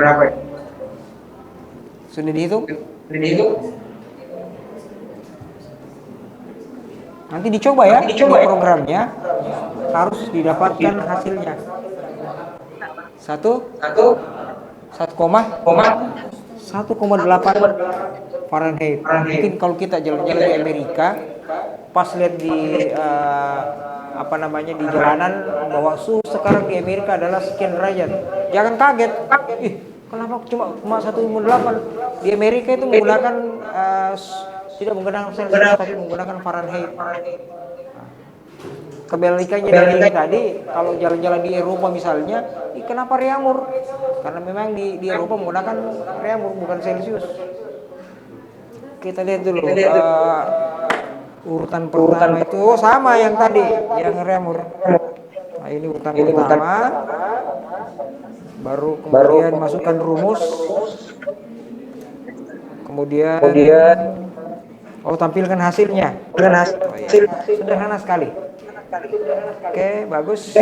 Speaker 2: Sudah dihitung? Nanti dicoba ya, di programnya harus didapatkan hasilnya. 1,8 Fahrenheit. Mungkin kalau kita jalan-jalan di Amerika, pas lihat di di jalanan bahwa suhu sekarang di Amerika adalah sekian derajat, jangan kaget. Ih, kenapa cuma 1,8? Di Amerika itu menggunakan tidak menggunakan Celsius tapi menggunakan Fahrenheit. Kebalikannya dari ini tadi, kalau jalan-jalan di Eropa misalnya, kenapa reamur? Karena memang di Eropa menggunakan reamur bukan Celsius. Kita lihat dulu urutan pertama itu sama yang tadi, yang reamur. Nah, ini urutan pertama. Baru kemudian masukkan rumus. Kemudian tampilkan hasilnya. Sederhana sekali. Oke, bagus.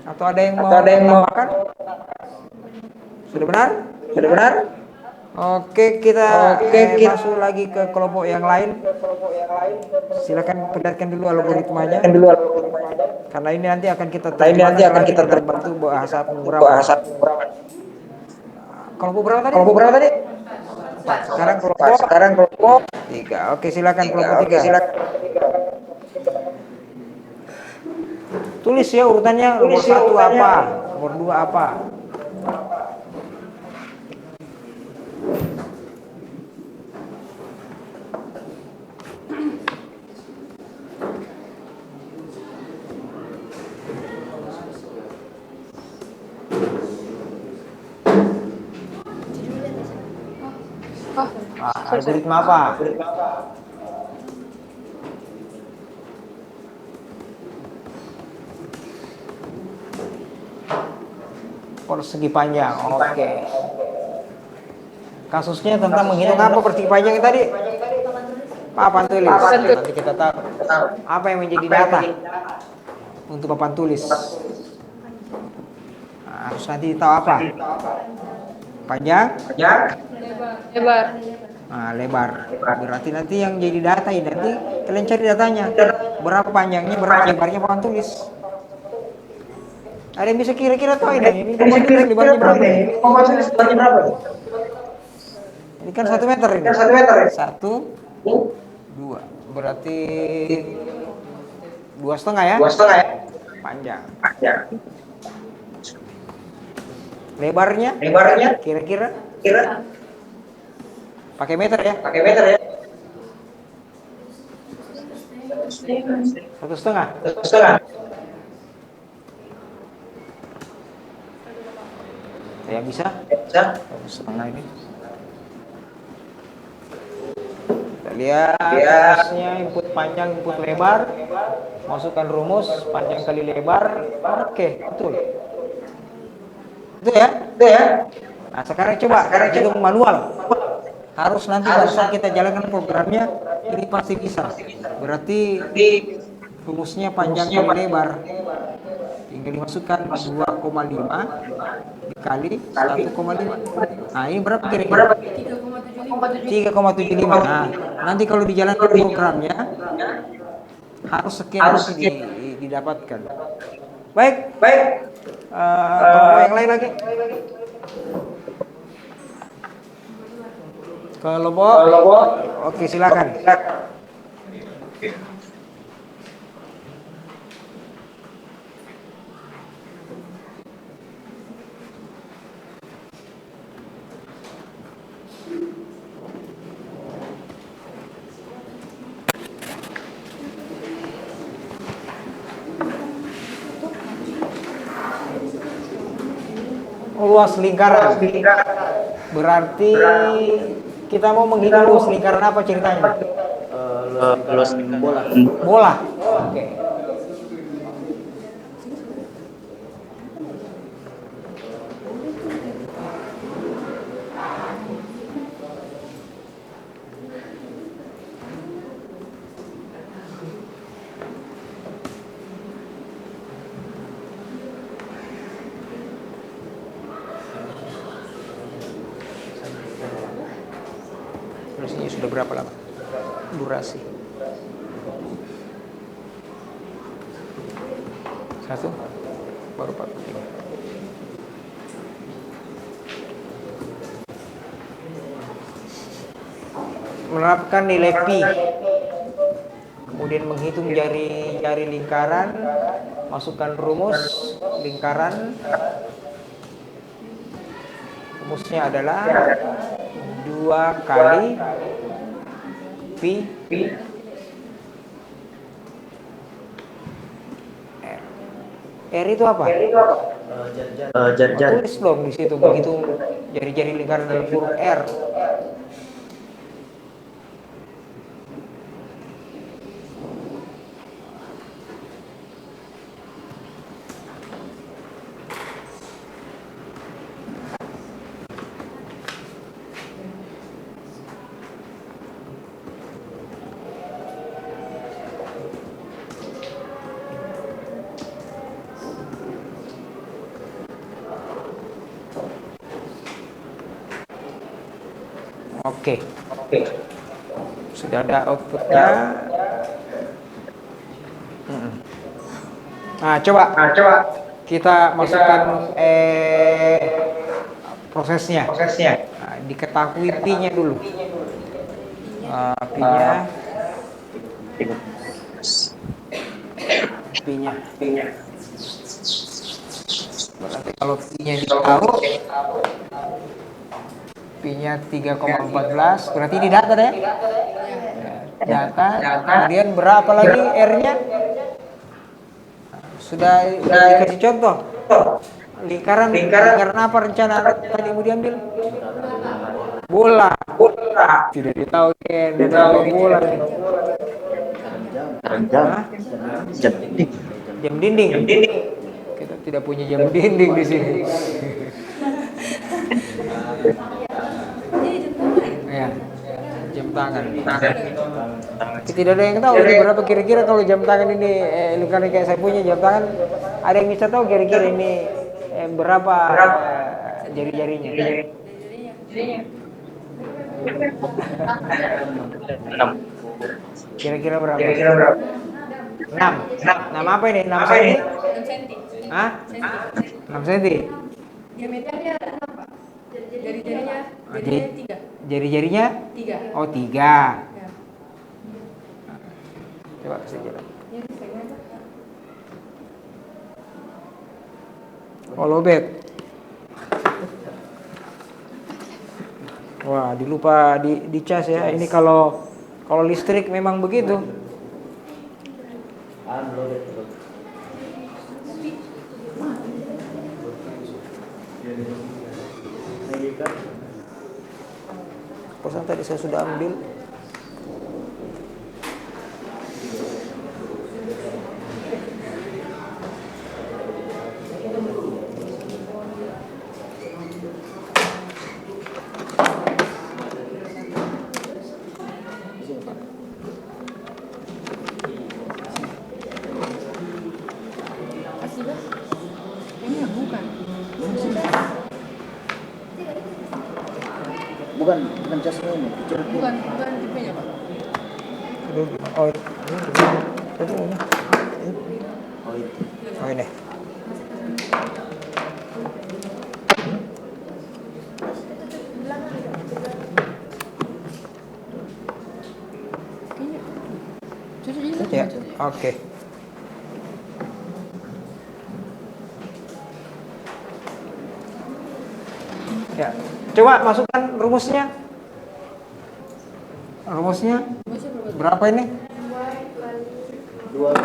Speaker 2: Atau ada yang mau menambahkan? Sudah benar? Oke, kita masuk lagi ke kelompok yang lain. Silakan perlihatkan dulu algoritmanya. Karena ini nanti akan kita terbantu bahasa pemrograman. Kelompok berapa tadi? 4. Sekarang kelompok 3. Oke, silakan kelompok 3. Tulis ya urutannya, nomor 1 apa, nomor 2 apa. Algoritma apa? Persegi panjang. Oke. Kasusnya tentang menghitung apa persegi panjang tadi? Papan tulis. Nanti kita tahu apa yang menjadi data untuk papan tulis. Nah, harus nanti tahu apa? Panjang?
Speaker 7: Lebar.
Speaker 2: Nah, lebar. Berarti nanti yang jadi data ini nanti kalian cari datanya. Berapa panjangnya, berapa lebarnya papan tulis. Ada yang bisa kira-kira tahu ini papan tulis lebarnya berapa? Ini kan 1 meter ini. 1, 2. Berarti 2,5 ya? 2,5 ya. Panjang. Lebarnya? Kira-kira? Pakai meter ya? 1,5. Saya bisa? 1,5 ini. Kita lihat rumusnya, input panjang, input lebar. Masukkan rumus panjang kali lebar. Oke, betul. Itu ya? Nah, sekarang coba hitung manual. Harus nanti barusan kita jalankan programnya, ini pasti bisa. Berarti rumusnya panjang kali lebar. Tinggal dimasukkan 2,5 dikali 1,5. Nah, ini berapa kira-kira? 3,75. Nah, nanti kalau dijalankan programnya harus sekian didapatkan. Baik. Kelompok yang lain lagi. Kelompok. Oke, silakan. Luas lingkaran. Berarti kita mau menghitung luas lingkaran apa ceritanya?
Speaker 8: Luas
Speaker 2: Bola. Oke. berapa lama durasi? 1 baru 43. Menerapkan nilai pi, kemudian menghitung jari lingkaran, masukkan rumus lingkaran. Rumusnya adalah 2 kali pi R itu apa? Tulis dong di situ begitu jari-jari lingkaran dalam huruf R. Oke. Sudah ada outputnya. Nah, coba kita masukkan prosesnya. Nah, diketahui pi-nya dulu. Pi-nya. Berarti kalau pi-nya ditahu, pi-nya 3,14, berarti ini data deh. Data, kemudian berapa lagi R-nya? Sudah dikasih contoh. Lingkaran apa rencana tadi mau diambil? Bola. Tidak ditahu bola. Jam dinding. Kita tidak punya jam dinding di sini. Ya, jam tangan. Tidak ada yang tahu ini berapa kira-kira kalau jam tangan ini lingkaran kayak saya punya jam tangan. Ada yang bisa tahu kira-kira ini berapa jari-jarinya? 6. Kira-kira berapa? 6. 6 apa ini? 6 cm?
Speaker 5: 6 cm.
Speaker 2: Hah? 6 cm?
Speaker 5: Diameternya apa? Jari-jarinya 3.
Speaker 2: Jari-jarinya?
Speaker 5: 3.
Speaker 2: Oh, 3.
Speaker 5: Ya.
Speaker 2: Coba saya jalan. Oh, lobet. Wah, dilupa dicas ya. Ini kalau listrik memang begitu. Kosan tadi saya sudah ambil.
Speaker 8: Bukan casnya ini.
Speaker 5: Bukan tipenya, Pak.
Speaker 2: Oh, ini. Ya, oke. Ya, coba masukkan rumusnya. Rumusnya berapa ini?
Speaker 8: 2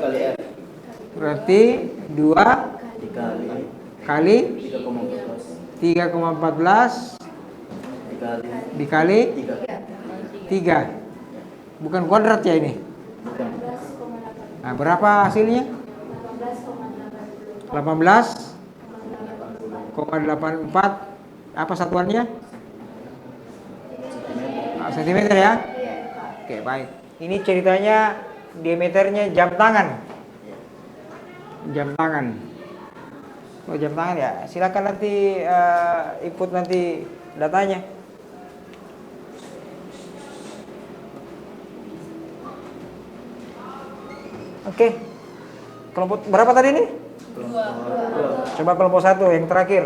Speaker 8: kali R.
Speaker 2: Berarti 2 kali 3,14 dikali 3. Bukan kuadrat ya ini? Nah, berapa hasilnya? 18,84. Apa satuannya? Sentimeter ya? Oke, baik. Ini ceritanya diameternya jam tangan. Jam tangan. Oh, jam tangan ya. Silakan nanti input nanti datanya. Oke. Kelompok berapa tadi nih? Coba kelompok 1 yang terakhir.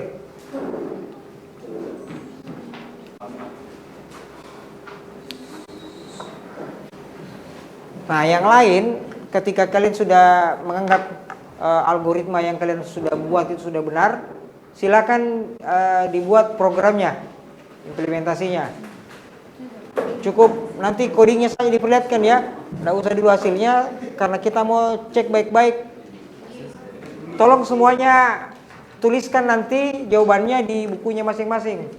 Speaker 2: Nah, yang lain ketika kalian sudah menganggap algoritma yang kalian sudah buat itu sudah benar, silakan dibuat programnya, implementasinya. Cukup nanti codingnya saja diperlihatkan ya, nggak usah dulu hasilnya karena kita mau cek baik-baik. Tolong semuanya tuliskan nanti jawabannya di bukunya masing-masing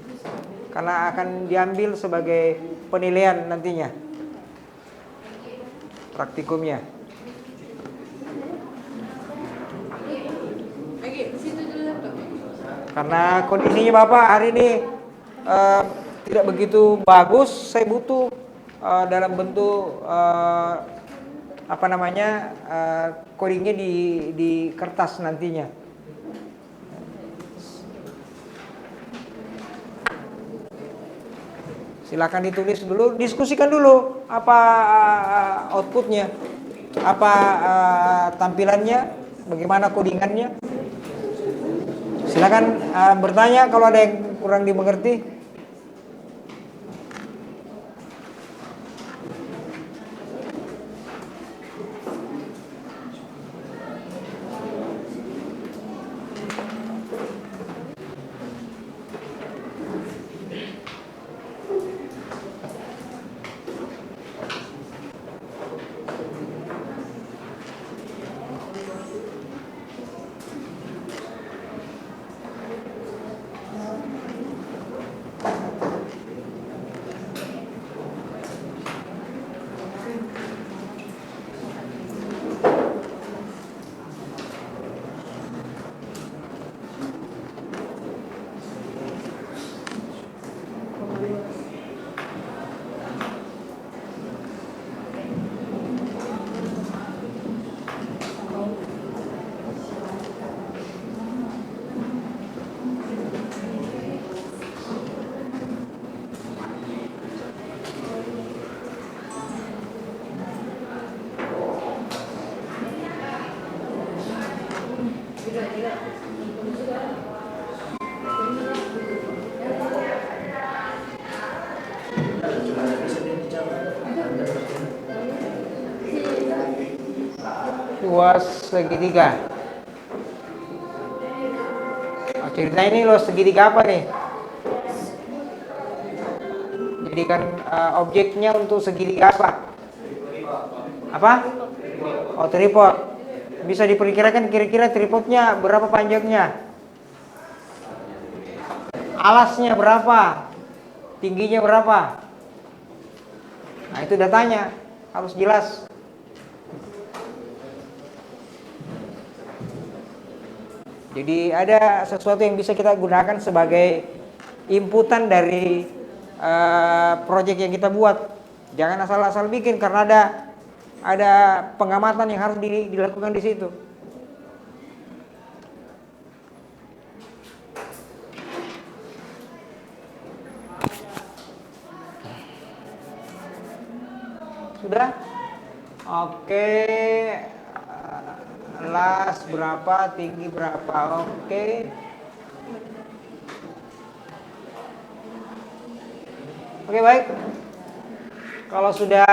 Speaker 2: karena akan diambil sebagai penilaian nantinya praktikumnya. Karena kondisinya Bapak hari ini tidak begitu bagus, saya butuh dalam bentuk codingnya di kertas nantinya. Silakan ditulis dulu, diskusikan dulu apa outputnya, apa tampilannya, bagaimana codingannya. Silakan bertanya kalau ada yang kurang dimengerti. Luas segitiga. Oh, cerita ini luas segitiga apa nih? Jadikan objeknya untuk segitiga apa? Apa? Oh, tripod. Bisa diperkirakan kira-kira tripodnya berapa panjangnya? Alasnya berapa? Tingginya berapa? Nah, itu datanya harus jelas. Jadi ada sesuatu yang bisa kita gunakan sebagai inputan dari proyek yang kita buat. Jangan asal-asal bikin karena ada pengamatan yang harus dilakukan di situ. Sudah? Oke. Las berapa, tinggi berapa? Oke. Oke, baik. Kalau sudah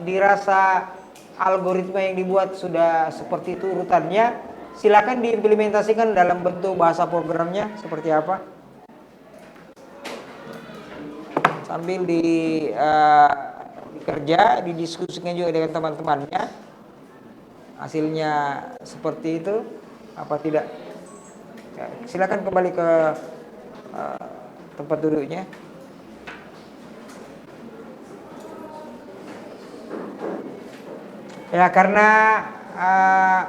Speaker 2: dirasa algoritma yang dibuat sudah seperti itu urutannya, silakan diimplementasikan dalam bentuk bahasa programnya seperti apa. Sambil dikerja, didiskusikan juga dengan teman-temannya. Hasilnya seperti itu apa tidak? Ya, silakan kembali ke tempat duduknya. Ya, karena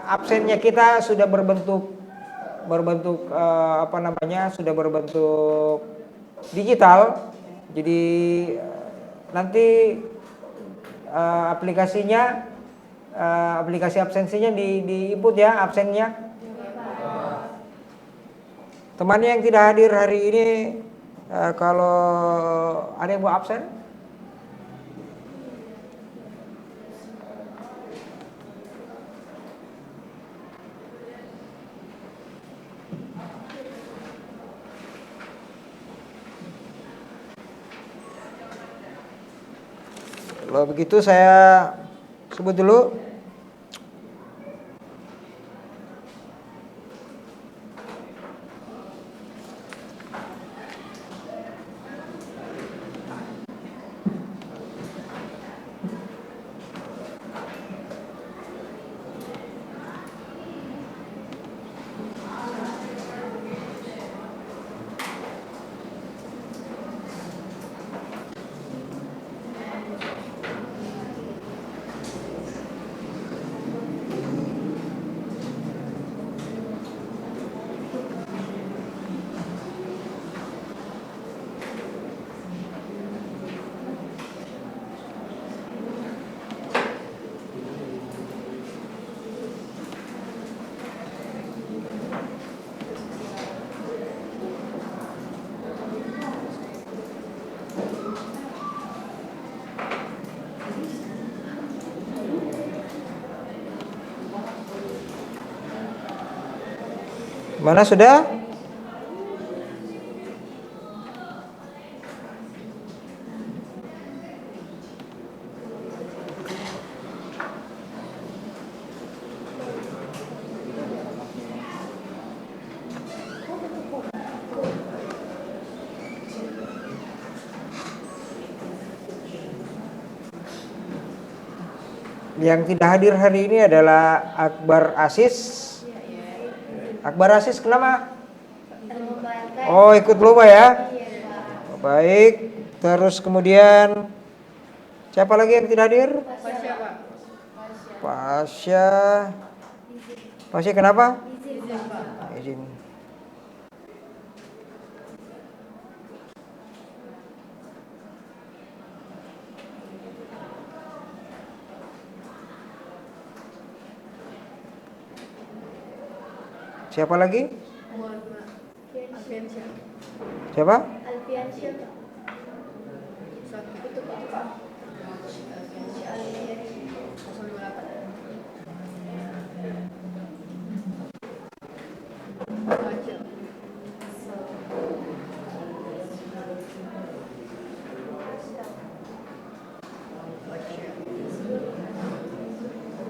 Speaker 2: absennya kita sudah berbentuk sudah berbentuk digital. Jadi nanti aplikasi absensinya di input ya, absennya. Temannya yang tidak hadir hari ini, kalau ada yang mau absen, Kalau begitu saya sebut dulu. Mana sudah? Yang tidak hadir hari ini adalah Akbar Asis. Akbar Asis kenapa? Oh, ikut lomba ya? Oh, baik. Terus kemudian siapa lagi yang tidak hadir? Pasya. Pasya kenapa? Izin. Siapa lagi? Siapa?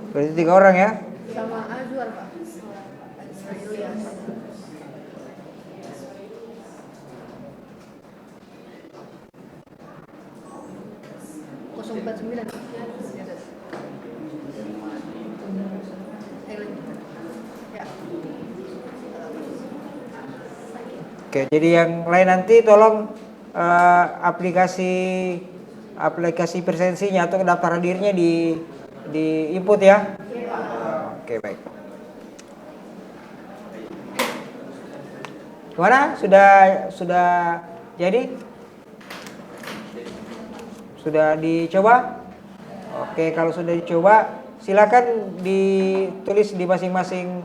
Speaker 2: Berarti 3 orang ya?
Speaker 7: Sama Azwar, Pak.
Speaker 2: Oke, jadi yang lain nanti tolong aplikasi presensinya atau daftar hadirnya di input ya. Oke, baik. Gimana? Sudah jadi? Sudah dicoba? Oke, kalau sudah dicoba, silakan ditulis di masing-masing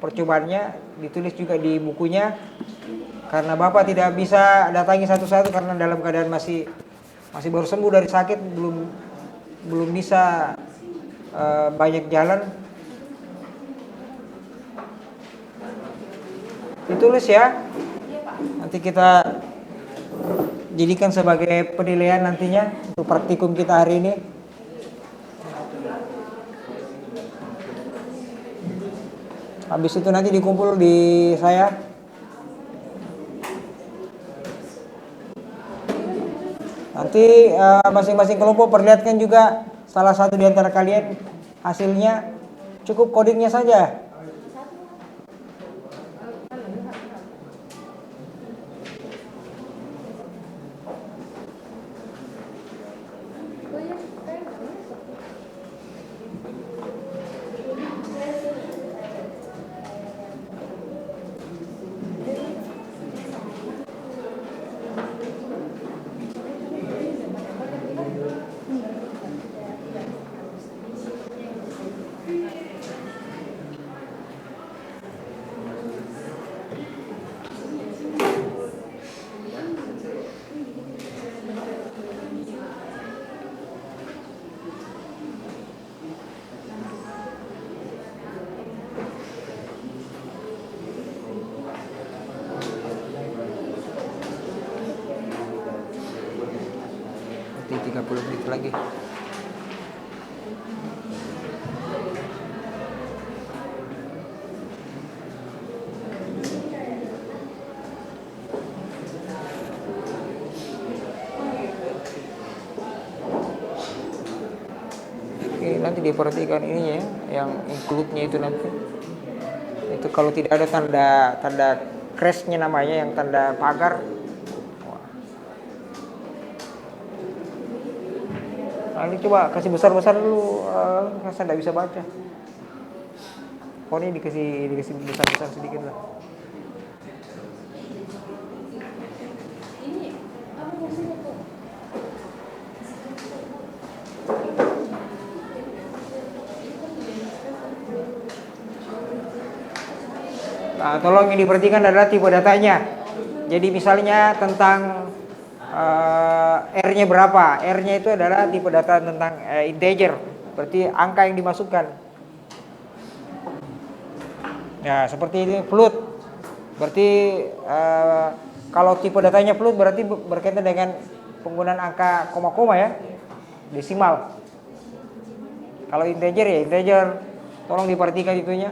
Speaker 2: percobaannya, ditulis juga di bukunya. Karena Bapak tidak bisa datangi satu-satu karena dalam keadaan masih baru sembuh dari sakit, belum bisa banyak jalan. Ditulis ya. Nanti kita jadikan sebagai penilaian nantinya untuk praktikum kita hari ini. Habis itu nanti dikumpul di saya. Nanti masing-masing kelompok perlihatkan juga salah satu di antara kalian hasilnya, cukup codingnya saja. berarti 30 menit lagi. Oke, nanti diperhatikan ininya ya, yang include-nya itu nanti. Itu kalau tidak ada tanda crash-nya namanya, yang tanda pagar. Nah, ini coba kasih besar-besar dulu, saya tidak bisa baca. Oh, ini dikasih besar-besar sedikit lah. Nah, tolong yang diperhatikan adalah tipe datanya. Jadi misalnya tentang R-nya berapa? R-nya itu adalah tipe data tentang integer, berarti angka yang dimasukkan. Ya, seperti ini float. Berarti kalau tipe datanya float berarti berkaitan dengan penggunaan angka koma-koma ya, desimal. Kalau integer ya integer. Tolong diperhatikan itunya.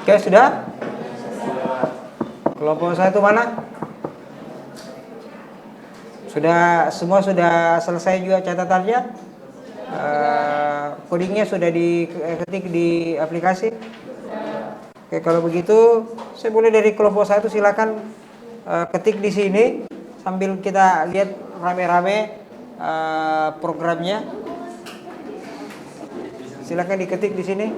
Speaker 2: Oke, sudah? Kelompok satu mana? Semua sudah selesai juga catatannya? Codingnya sudah diketik di aplikasi? Oke, kalau begitu saya boleh dari kelompok satu silakan ketik di sini sambil kita lihat rame-rame programnya. Silakan diketik di sini.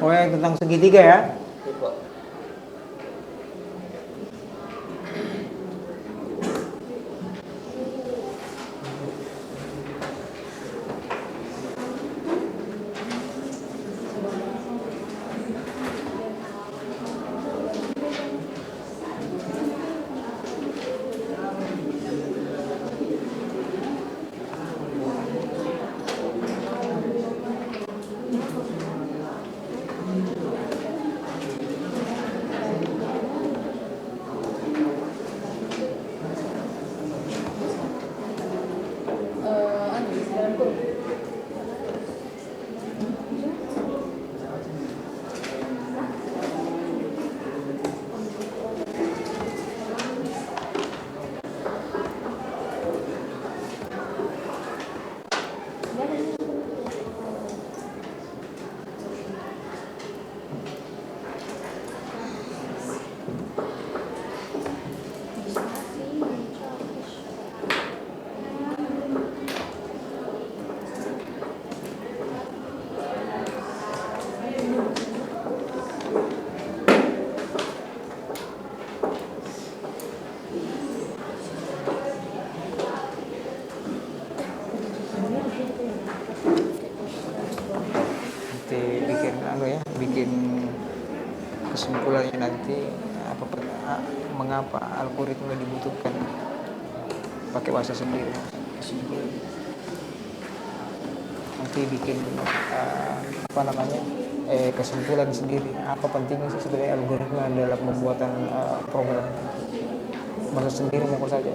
Speaker 2: Oh ya, tentang segitiga ya. Bikin kesimpulannya nanti mengapa algoritma dibutuhkan pakai bahasa sendiri. Nanti bikin kesimpulan sendiri apa pentingnya sih sebenarnya algoritma dalam pembuatan program bahasa sendiri maupun saja.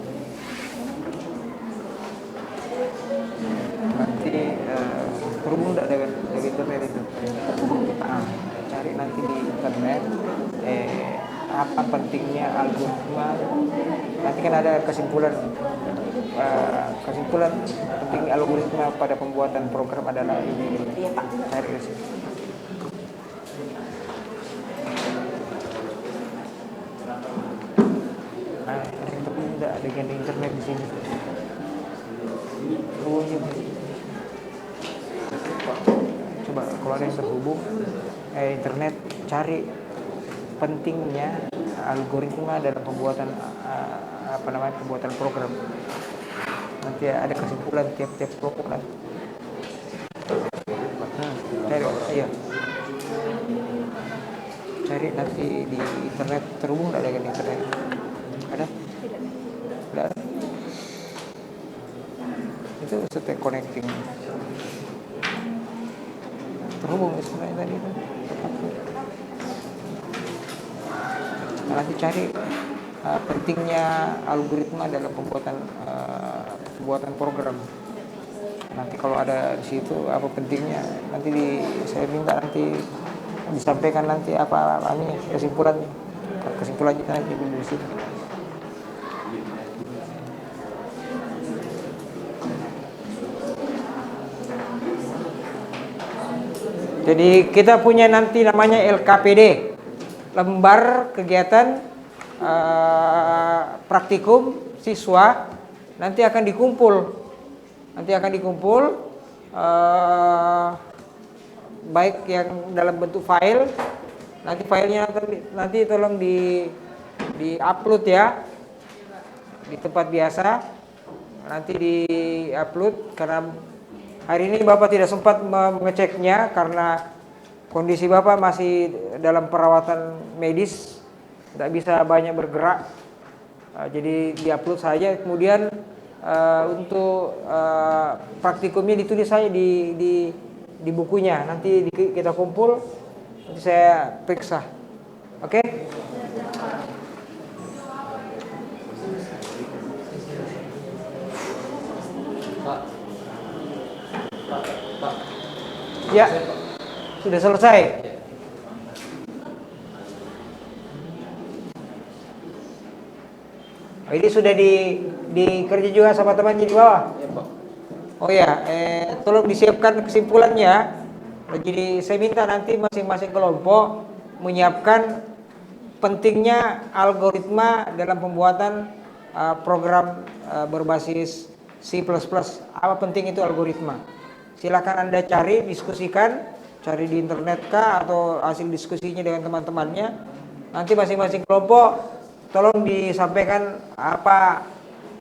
Speaker 2: Nanti terhubung tidak dengan internet itu. Cari nanti di internet apa pentingnya algoritma. Nanti kan ada kesimpulan pentingnya algoritma pada pembuatan program adalah ini. Cari di sini. Tidak dengan internet di sini. Coba kalau ada yang terhubung internet, cari pentingnya algoritma dalam pembuatan pembuatan program. Nanti ada kesimpulan tiap program. Cari nanti di internet, terhubung tidak dengan internet? Ada? Tidak. Itu stay connecting. Terhubung sebenarnya tadi itu. Nanti cari pentingnya algoritma dalam pembuatan program. Nanti kalau ada di situ apa pentingnya, nanti saya minta nanti disampaikan nanti apa kesimpulannya nanti di situ. Jadi kita punya nanti namanya LKPD, lembar kegiatan praktikum siswa, nanti akan dikumpul baik yang dalam bentuk file. Nanti filenya nanti tolong di upload ya di tempat biasa, nanti di upload karena hari ini Bapak tidak sempat mengeceknya karena kondisi Bapak masih dalam perawatan medis, tidak bisa banyak bergerak. Jadi diupload saja. Kemudian untuk praktikumnya ditulis saja di bukunya. Nanti kita kumpul, nanti saya periksa. Oke? Ya, sudah selesai. Ini sudah dikerja juga sama temannya di bawah. Oh ya, tolong disiapkan kesimpulannya. Jadi saya minta nanti masing-masing kelompok menyiapkan pentingnya algoritma dalam pembuatan program berbasis C++. Apa penting itu algoritma? Silakan Anda cari, diskusikan. cari di internet kah atau hasil diskusinya dengan teman-temannya. Nanti masing-masing kelompok tolong disampaikan apa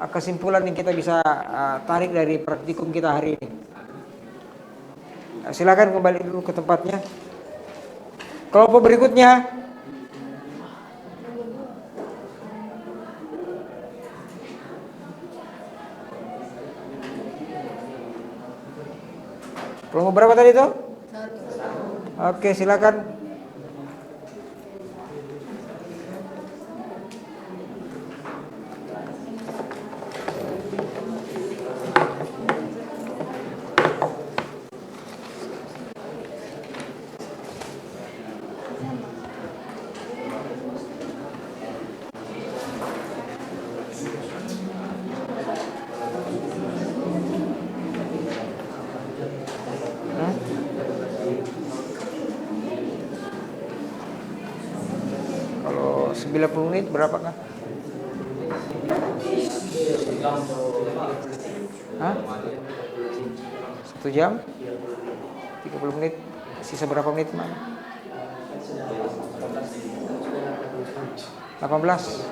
Speaker 2: kesimpulan yang kita bisa tarik dari praktikum kita hari ini. Silakan kembali dulu ke tempatnya. Kelompok berikutnya. Kelompok berapa tadi itu? Oke, silakan. Kalau 90 menit berapa kan? Hah? 1 jam? 30 menit. Sisa berapa menit, Mang? 18.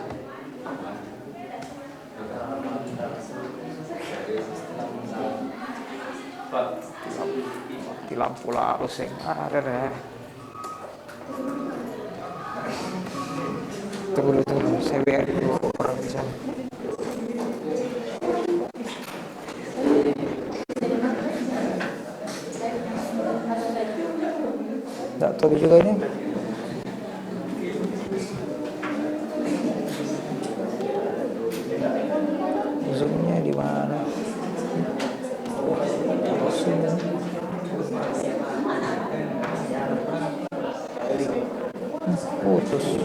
Speaker 2: Mati lampu lah, pusing. Ada deh. Tunggu dulu, saya WA dulu orang di sana. Nggak tahu juga ini. Zoom-nya di mana? Putus.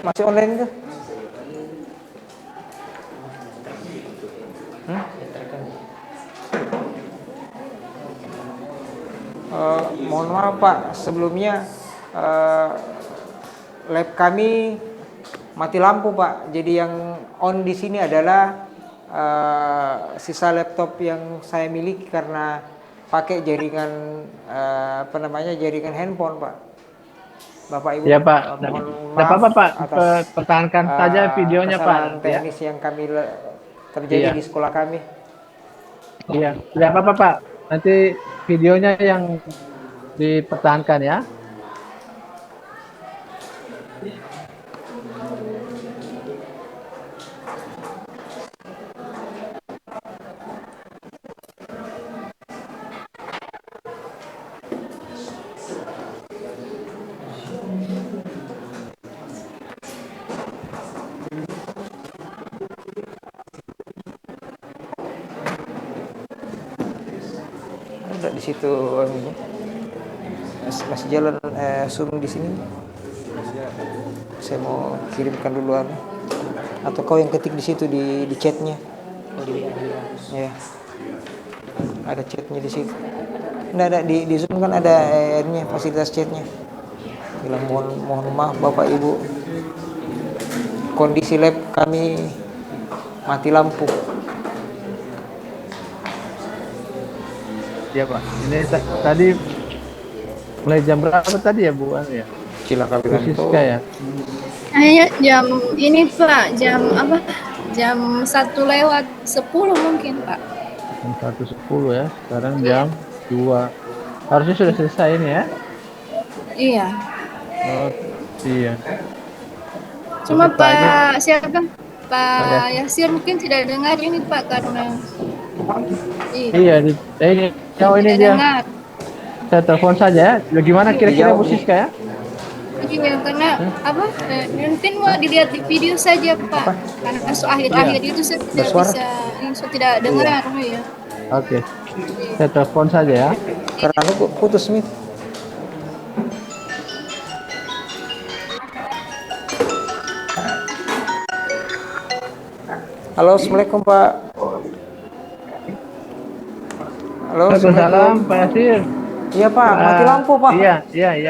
Speaker 2: Masih online tuh? Mohon maaf Pak, sebelumnya lab kami mati lampu Pak. Jadi yang on di sini adalah sisa laptop yang saya miliki karena pakai jaringan jaringan handphone Pak. Bapak Ibu,
Speaker 10: ya Pak,
Speaker 2: mohon
Speaker 10: maaf apa-apa Pak,
Speaker 2: atas
Speaker 10: pertahankan saja videonya Pak.
Speaker 2: Teknis yang kami terjadi di sekolah kami.
Speaker 10: Iya, tidak apa-apa Pak. Nanti videonya yang dipertahankan ya.
Speaker 2: Di situ masih jalan Zoom di sini. Saya mau kirimkan duluan. Atau kau yang ketik di situ di chatnya. Oh di ya. Ada chatnya di situ. Nggak ada di Zoom kan ada fasilitas chatnya. Bilang mohon maaf Bapak Ibu. Kondisi lab kami mati lampu.
Speaker 10: Ya Pak, ini tadi mulai jam berapa tadi ya Bu? Ya?
Speaker 2: Cilaka
Speaker 10: Bu
Speaker 2: Wiranto.
Speaker 10: Siska ya.
Speaker 7: Kayaknya jam ini Pak, jam apa? Jam 1:10 mungkin Pak.
Speaker 10: Jam 1.10 ya. Sekarang jam 2. Harusnya sudah selesai ini ya.
Speaker 7: Iya.
Speaker 10: Oh, iya.
Speaker 7: Cuma
Speaker 10: Jadi Pak ini
Speaker 7: Pak siapa? Pak
Speaker 10: Pak
Speaker 7: Yasir mungkin tidak dengar ini Pak karena
Speaker 10: iya ini oh ini
Speaker 7: tidak
Speaker 10: dia.
Speaker 7: dengar.
Speaker 10: Saya telepon saja ya. Bagaimana kira-kira Bu Siska ya?
Speaker 7: Iya, karena apa? Mungkin mau dilihat di video saja Pak. Karena akhir-akhir itu saya tidak bisa, saya tidak dengar ya.
Speaker 10: Oke. Saya telepon saja ya.
Speaker 2: Karena aku putus Smith. Halo, assalamualaikum Pak. Halo,
Speaker 10: Waalaikumsalam Pak Yasir.
Speaker 2: Iya Pak, mati lampu Pak.
Speaker 10: Iya.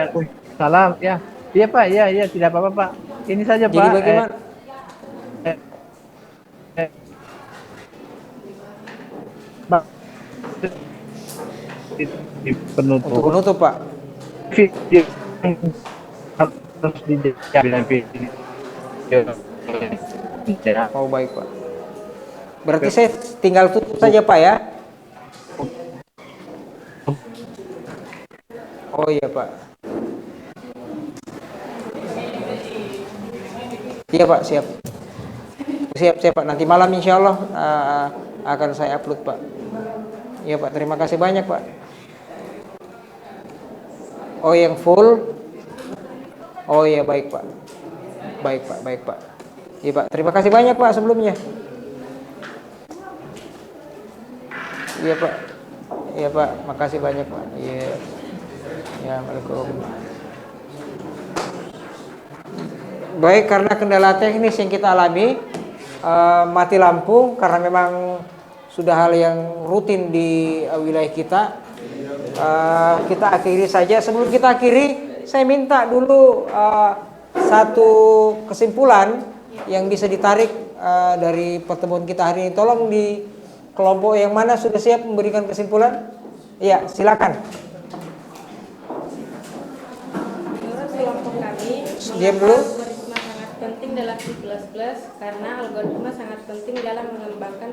Speaker 10: Salam ya. Iya Pak, iya tidak apa-apa Pak. Ini saja
Speaker 2: Jadi
Speaker 10: Pak.
Speaker 2: bagaimana?
Speaker 10: Pak. Di penutup.
Speaker 2: Untuk penutup Pak.
Speaker 10: Video harus diambil video.
Speaker 2: Oh baik Pak. Berarti saya tinggal tutup saja Pak ya. Oh iya Pak. Iya Pak, siap. Siap Pak. Nanti malam insya Allah akan saya upload Pak. Iya Pak, terima kasih banyak Pak. Oh yang full. Oh iya baik Pak. Baik Pak. Iya Pak, terima kasih banyak Pak sebelumnya. Iya Pak. Iya Pak, makasih banyak Pak. Iya. Ya, Waalaikumsalam. Baik, karena kendala teknis yang kita alami, mati lampu karena memang sudah hal yang rutin di wilayah kita. Kita akhiri saja. Sebelum kita akhiri, saya minta dulu satu kesimpulan yang bisa ditarik dari pertemuan kita hari ini. Tolong di kelompok yang mana sudah siap memberikan kesimpulan? Iya, silakan.
Speaker 11: Menurut kelompok kami,
Speaker 2: diam dulu.
Speaker 11: algoritma sangat penting dalam C++ karena algoritma sangat penting dalam mengembangkan